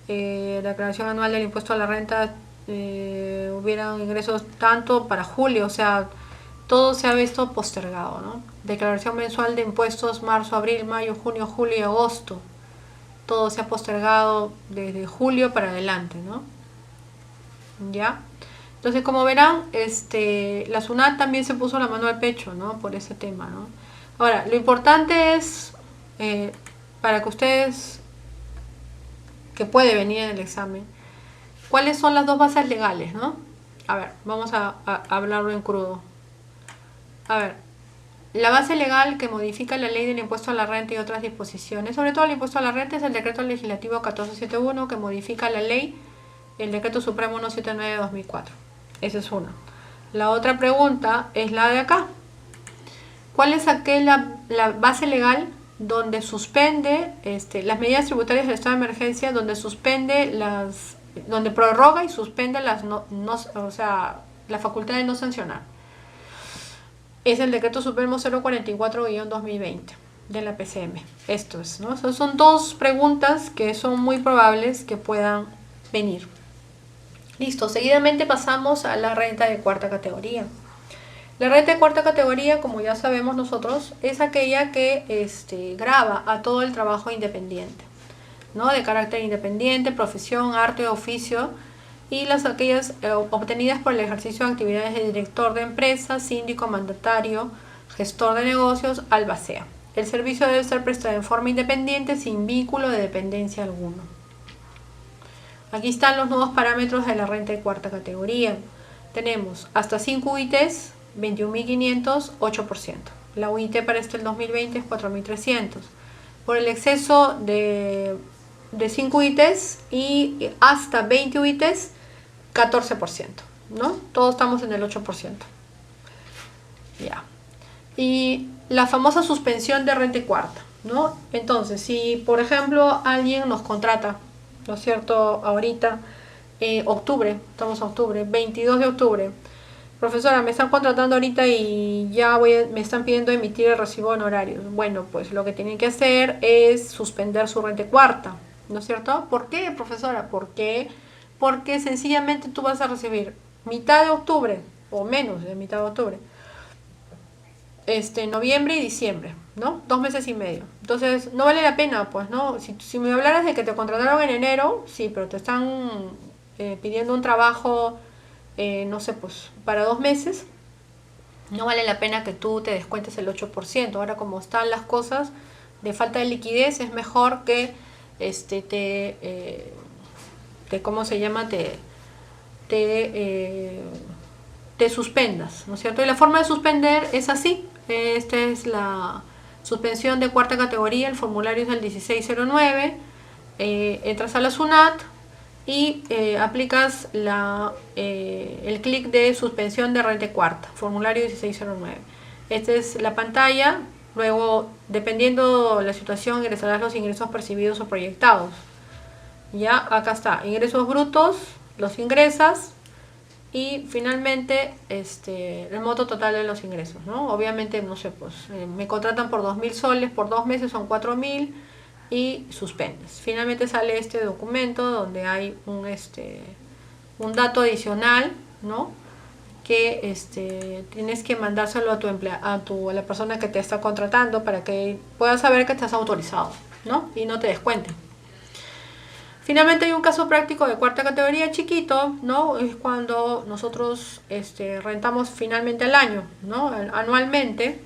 la declaración anual del impuesto a la renta, hubieran ingresos tanto para julio, o sea, todo se ha visto postergado, ¿no? Declaración mensual de impuestos marzo, abril, mayo, junio, julio y agosto. Todo se ha postergado desde julio para adelante, ¿no? ¿Ya? Entonces, como verán, la SUNAT también se puso la mano al pecho, ¿no? Por ese tema, ¿no? Ahora, lo importante es, para que ustedes, que puede venir en el examen, ¿cuáles son las dos bases legales, no? A ver, vamos a hablarlo en crudo. A ver, la base legal que modifica la ley del impuesto a la renta y otras disposiciones, sobre todo el impuesto a la renta, es el decreto legislativo 1471, que modifica la ley, el decreto supremo 179 de 2004. Esa es una. La otra pregunta es la de acá. ¿Cuál es la base legal donde suspende las medidas tributarias del estado de emergencia, donde prorroga y suspende la facultad de no sancionar? Es el decreto supremo 044-2020 de la PCM. Esto es, ¿no? Son dos preguntas que son muy probables que puedan venir. Listo, seguidamente pasamos a la renta de cuarta categoría. La renta de cuarta categoría, como ya sabemos nosotros, es aquella que grava a todo el trabajo independiente, ¿no? De carácter independiente, profesión, arte, oficio, y aquellas obtenidas por el ejercicio de actividades de director de empresa, síndico, mandatario, gestor de negocios, albacea. El servicio debe ser prestado en forma independiente, sin vínculo de dependencia alguno. Aquí están los nuevos parámetros de la renta de cuarta categoría. Tenemos hasta 5 UITs, 21.500, 8%. La UIT para el 2020 es 4.300. Por el exceso de 5 UITs y hasta 20 UITs, 14%, ¿no? Todos estamos en el 8%. Ya. Y la famosa suspensión de renta y cuarta, ¿no? Entonces, si por ejemplo alguien nos contrata, ¿no es cierto? Ahorita, octubre, estamos a octubre, 22 de octubre. Profesora, me están contratando ahorita y ya me están pidiendo emitir el recibo de honorarios. Bueno, pues lo que tienen que hacer es suspender su renta y cuarta, ¿no es cierto? ¿Por qué, profesora? Porque sencillamente tú vas a recibir mitad de octubre o menos de mitad de octubre, noviembre y diciembre, ¿no? 2 meses y medio. Entonces, no vale la pena, pues, ¿no? Si me hablaras de que te contrataron en enero, sí, pero te están pidiendo un trabajo, no sé, pues, para 2 meses, no vale la pena que tú te descuentes el 8%. Ahora, como están las cosas de falta de liquidez, es mejor que ¿cómo se llama? Te suspendas, ¿no es cierto? Y la forma de suspender es así. Esta es la suspensión de cuarta categoría, el formulario es el 1609, entras a la SUNAT y aplicas el clic de suspensión de renta cuarta, formulario 1609. Esta es la pantalla. Luego, dependiendo la situación, ingresarás los ingresos percibidos o proyectados. Ya, acá está, ingresos brutos, los ingresas, y finalmente el monto total de los ingresos, ¿no? Obviamente, no sé, pues me contratan por 2.000 soles, por 2 meses son 4.000 y suspendes. Finalmente sale este documento donde hay un dato adicional, ¿no? Que tienes que mandárselo a la persona que te está contratando para que puedas saber que estás autorizado, ¿no? Y no te descuenten. Finalmente hay un caso práctico de cuarta categoría chiquito, ¿no? Es cuando nosotros rentamos finalmente al año, ¿no? Anualmente,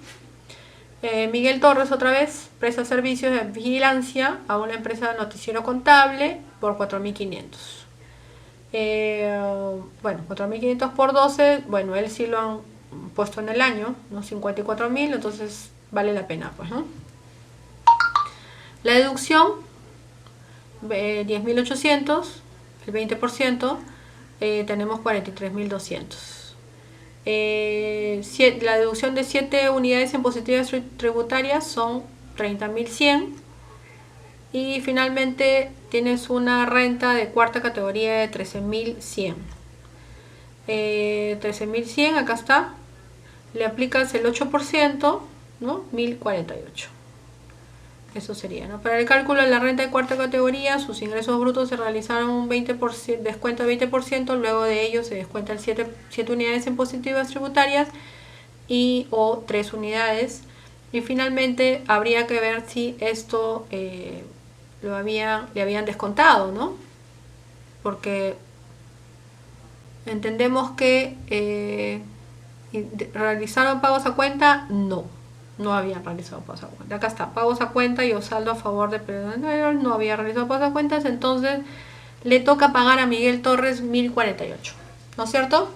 Miguel Torres otra vez presta servicios de vigilancia a una empresa de noticiero contable por 4.500. Bueno, 4.500 por 12, bueno, él sí lo han puesto en el año, ¿no? 54.000, entonces vale la pena, pues, ¿no? La deducción, 10.800, el 20%, tenemos 43.200. La deducción de 7 unidades impositivas tributarias son 30.100. Y finalmente tienes una renta de cuarta categoría de 13.100. 13.100, acá está. Le aplicas el 8%, ¿no? 1.048. Eso sería, ¿no? Para el cálculo de la renta de cuarta categoría, sus ingresos brutos se realizaron un 20%, descuento de 20%, luego de ello se descuentan 7 unidades impositivas tributarias y o 3 unidades. Y finalmente habría que ver si esto le habían descontado, ¿no? Porque entendemos que realizaron pagos a cuenta, no habían realizado pagos a cuenta. Acá está, pagos a cuenta y o saldo a favor de periodo anterior, no había realizado pagos a cuentas, entonces le toca pagar a Miguel Torres 1.048, ¿no es cierto?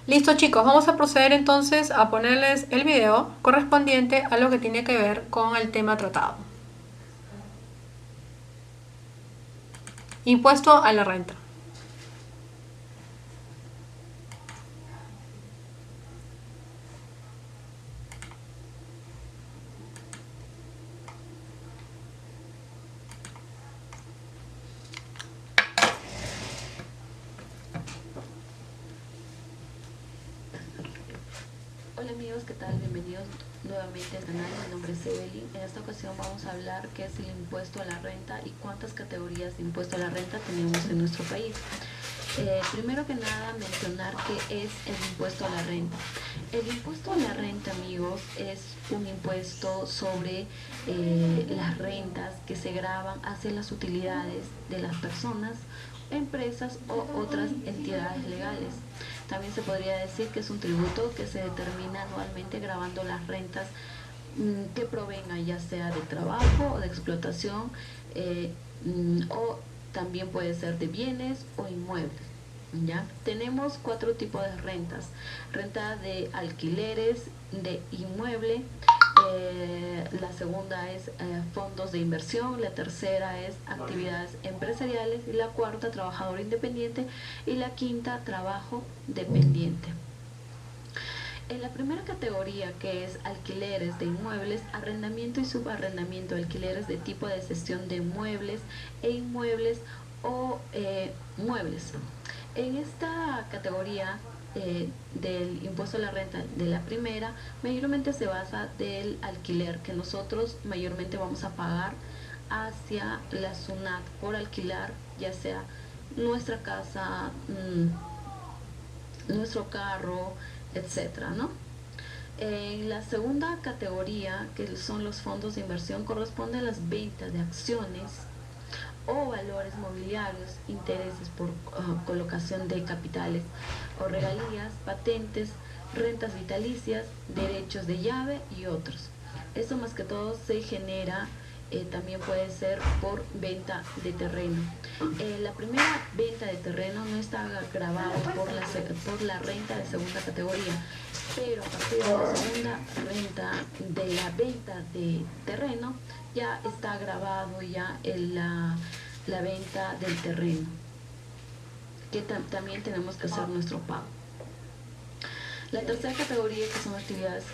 Listo, chicos, vamos a proceder entonces a ponerles el video correspondiente a lo que tiene que ver con el tema tratado. Impuesto a la renta. Hola amigos, ¿qué tal? Bienvenidos nuevamente al canal. Mi nombre es Evelyn. En esta ocasión vamos a hablar qué es el impuesto a la renta y cuántas categorías de impuesto a la renta tenemos en nuestro país. Primero que nada, mencionar qué es el impuesto a la renta. El impuesto a la renta, amigos, es un impuesto sobre las rentas que se graban hacia las utilidades de las personas, empresas o otras entidades legales. También se podría decir que es un tributo que se determina anualmente gravando las rentas que provengan ya sea de trabajo o de explotación o también puede ser de bienes o inmuebles. ¿Ya? Tenemos 4 tipos de rentas: renta de alquileres, de inmueble, la segunda es fondos de inversión, la tercera es actividades empresariales, y la cuarta trabajador independiente, y la quinta trabajo dependiente. En la primera categoría, que es alquileres de inmuebles, arrendamiento y subarrendamiento de alquileres de tipo de cesión de muebles e inmuebles o muebles. En esta categoría del impuesto a la renta de la primera, mayormente se basa del alquiler que nosotros mayormente vamos a pagar hacia la SUNAT por alquilar, ya sea nuestra casa, nuestro carro, etcétera, ¿no? En la segunda categoría, que son los fondos de inversión, corresponde a las ventas de acciones o valores mobiliarios, intereses por colocación de capitales o regalías, patentes, rentas vitalicias, derechos de llave y otros. Esto más que todo se genera, también puede ser por venta de terreno. La primera venta de terreno no está grabada por la renta de segunda categoría, pero a partir de la segunda renta de la venta de terreno ya está grabado ya en la venta del terreno, que también tenemos que hacer nuestro pago. La tercera categoría, que son actividades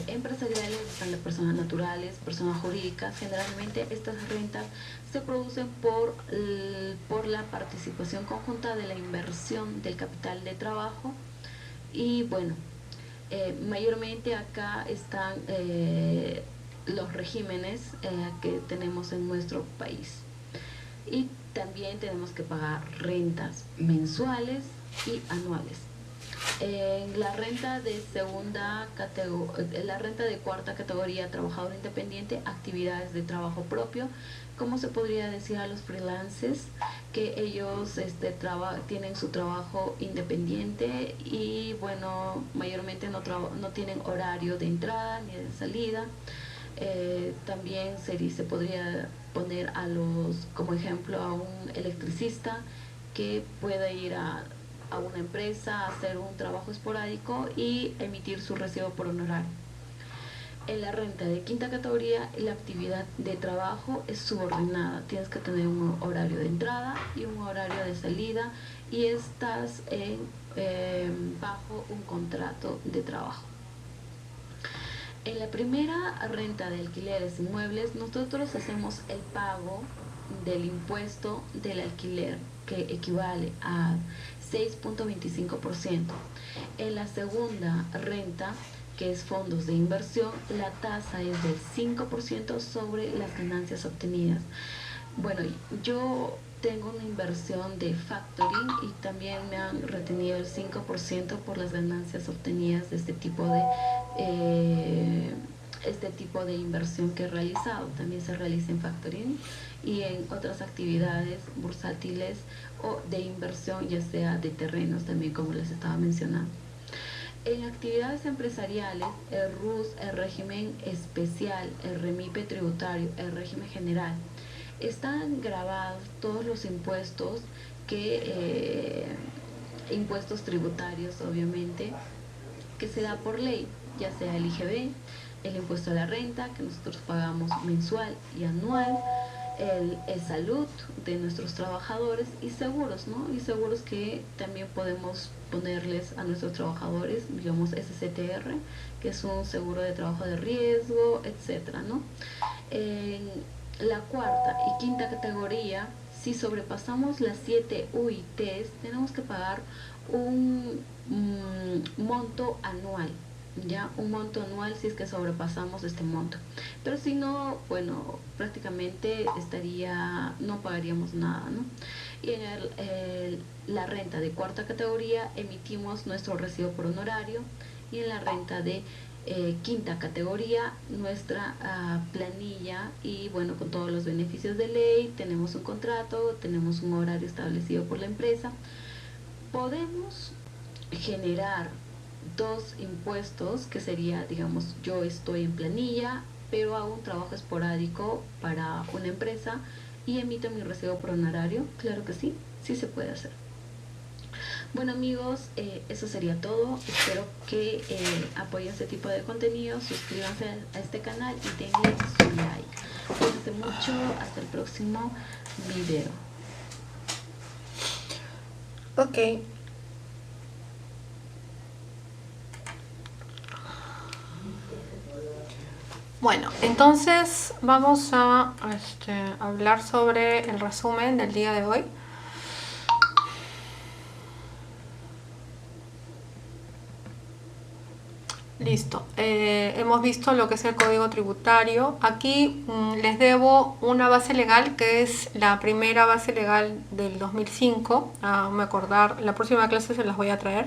empresariales, están las personas naturales, personas jurídicas. Generalmente estas rentas se producen por la participación conjunta de la inversión del capital de trabajo. Y bueno, mayormente acá están los regímenes que tenemos en nuestro país. Y también tenemos que pagar rentas mensuales y anuales. La renta de la renta de cuarta categoría, trabajador independiente, actividades de trabajo propio. ¿Cómo se podría decir a los freelancers? Que ellos tienen su trabajo independiente y bueno, mayormente no tienen horario de entrada ni de salida. También se podría poner como ejemplo a un electricista que pueda ir a una empresa a hacer un trabajo esporádico y emitir su recibo por honorario. En la renta de quinta categoría, la actividad de trabajo es subordinada. Tienes que tener un horario de entrada y un horario de salida y estás bajo un contrato de trabajo. En la primera renta de alquileres inmuebles, nosotros hacemos el pago del impuesto del alquiler, que equivale a 6.25%. En la segunda renta, que es fondos de inversión, la tasa es del 5% sobre las ganancias obtenidas. Bueno, yo tengo una inversión de factoring y también me han retenido el 5% por las ganancias obtenidas de este tipo de inversión que he realizado. También se realiza en factoring y en otras actividades bursátiles o de inversión, ya sea de terrenos también, como les estaba mencionando. En actividades empresariales, el RUS, el régimen especial, el REMIPE tributario, el régimen general, están grabados todos los impuestos impuestos tributarios, obviamente, que se da por ley, ya sea el IGB, el impuesto a la renta, que nosotros pagamos mensual y anual, el salud de nuestros trabajadores y seguros, ¿no? Y seguros que también podemos ponerles a nuestros trabajadores, digamos SCTR, que es un seguro de trabajo de riesgo, etcétera, ¿no? En la cuarta y quinta categoría, si sobrepasamos las 7 UITs, tenemos que pagar un monto anual, ya un monto anual si es que sobrepasamos este monto, pero si no, bueno, prácticamente no pagaríamos nada, ¿no? Y en la renta de cuarta categoría emitimos nuestro recibo por honorario, y en la renta de quinta categoría nuestra planilla, y bueno, con todos los beneficios de ley, tenemos un contrato, tenemos un horario establecido por la empresa. Podemos generar dos impuestos, que sería, digamos, yo estoy en planilla, pero hago un trabajo esporádico para una empresa y emito mi recibo por honorario. Claro que sí, sí se puede hacer. Bueno amigos, eso sería todo. Espero que apoyen este tipo de contenido, suscríbanse a este canal y denle su like. Cuídense mucho, hasta el próximo video. Ok. Bueno, entonces vamos a hablar sobre el resumen del día de hoy. Listo, hemos visto lo que es el Código Tributario. Aquí les debo una base legal, que es la primera base legal del 2005. Me acordar, la próxima clase se las voy a traer.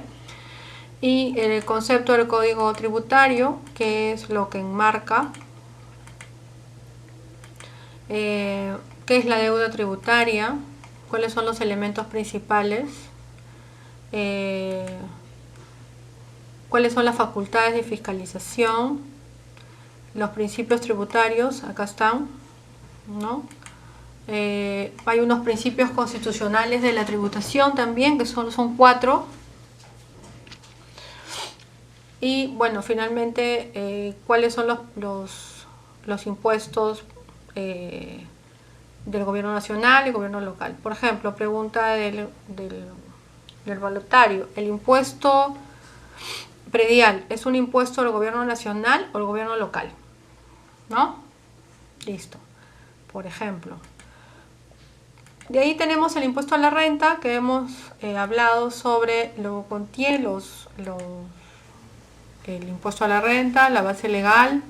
Y el concepto del Código Tributario, que es lo que enmarca qué es la deuda tributaria, cuáles son los elementos principales, cuáles son las facultades de fiscalización, los principios tributarios, acá están, ¿no? Hay unos principios constitucionales de la tributación también, que son 4. Y bueno, finalmente, cuáles son los impuestos del gobierno nacional y gobierno local. Por ejemplo, pregunta del voluntario: ¿el impuesto predial es un impuesto del gobierno nacional o el gobierno local? ¿No? Listo. Por ejemplo. De ahí tenemos el impuesto a la renta, que hemos hablado sobre lo que contiene el impuesto a la renta, la base legal.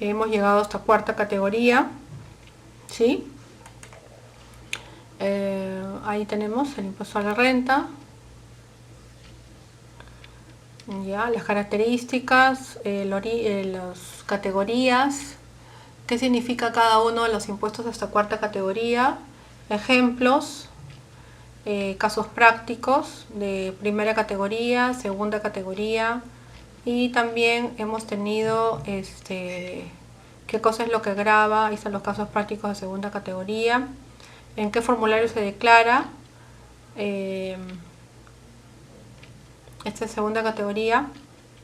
Hemos llegado hasta cuarta categoría, ¿sí? Ahí tenemos el impuesto a la renta. Ya, las características, las categorías, qué significa cada uno de los impuestos hasta cuarta categoría, ejemplos, casos prácticos de primera categoría, segunda categoría, y también hemos tenido qué cosa es lo que grava. Ahí están los casos prácticos de segunda categoría. En qué formulario se declara. Esta es segunda categoría.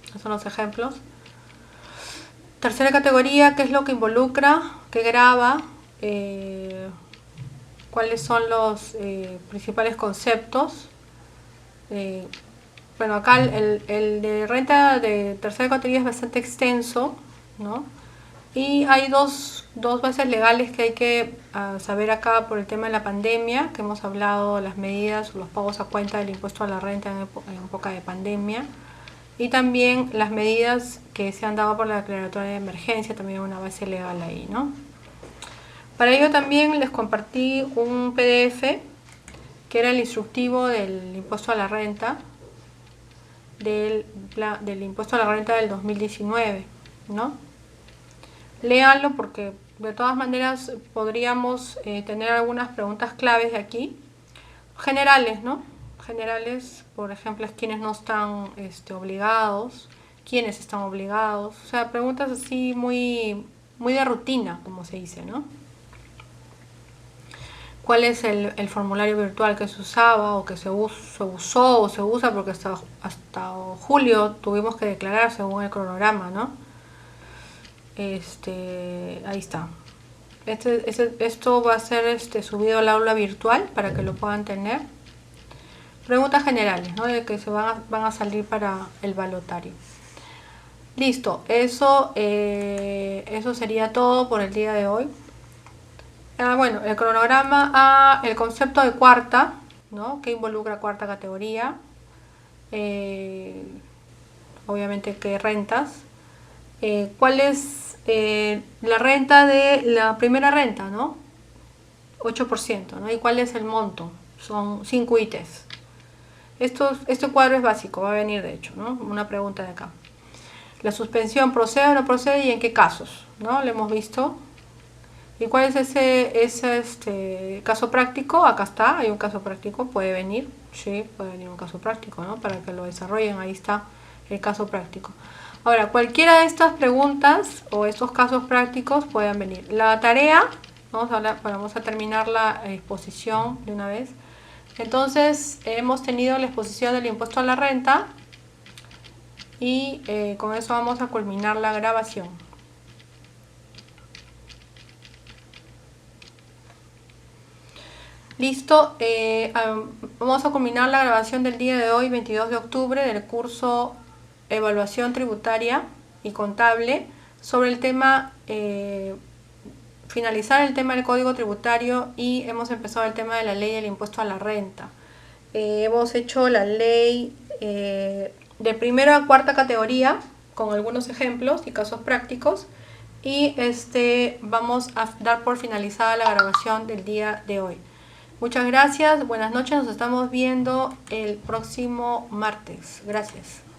Estos son los ejemplos. Tercera categoría, qué es lo que involucra, qué grava, cuáles son los principales conceptos. Bueno, acá el de renta de tercera categoría es bastante extenso, ¿no? Y hay dos bases legales que hay que saber acá por el tema de la pandemia, que hemos hablado, las medidas, los pagos a cuenta del impuesto a la renta en época de pandemia. Y también las medidas que se han dado por la declaratoria de emergencia, también una base legal ahí, ¿no? Para ello también les compartí un PDF que era el instructivo del impuesto a la renta, del impuesto a la renta del 2019, ¿no? Léanlo porque de todas maneras podríamos tener algunas preguntas claves de aquí, generales, ¿no? Generales, por ejemplo, es quienes no están obligados, quiénes están obligados, o sea, preguntas así muy de rutina, como se dice, ¿no? ¿Cuál es el formulario virtual que se usaba o que se usó o se usa? Porque hasta julio tuvimos que declarar según el cronograma, ¿no? Ahí está. Esto va a ser subido al aula virtual para que lo puedan tener. Preguntas generales, ¿no? De que se van a salir para el balotario. Listo, eso sería todo por el día de hoy. Bueno, el cronograma, el concepto de cuarta, ¿no? Que involucra cuarta categoría. Obviamente, ¿qué rentas? ¿Cuál es la renta de la primera renta, ¿no? 8%, ¿no? ¿Y cuál es el monto? Son 5 ítems. Este cuadro es básico, va a venir de hecho, ¿no? Una pregunta de acá. La suspensión procede o no procede y en qué casos, ¿no? Lo hemos visto. ¿Y cuál es ese caso práctico? Acá está, hay un caso práctico, puede venir, sí, puede venir un caso práctico, ¿no? Para que lo desarrollen, ahí está el caso práctico. Ahora, cualquiera de estas preguntas o estos casos prácticos pueden venir. La tarea, vamos a terminar la exposición de una vez. Entonces, hemos tenido la exposición del impuesto a la renta y con eso vamos a culminar la grabación. Listo, vamos a culminar la grabación del día de hoy, 22 de octubre, del curso Evaluación Tributaria y Contable, sobre el tema, finalizar el tema del Código Tributario, y hemos empezado el tema de la ley del impuesto a la renta. Hemos hecho la ley de primera a cuarta categoría, con algunos ejemplos y casos prácticos, y vamos a dar por finalizada la grabación del día de hoy. Muchas gracias, buenas noches, nos estamos viendo el próximo martes. Gracias.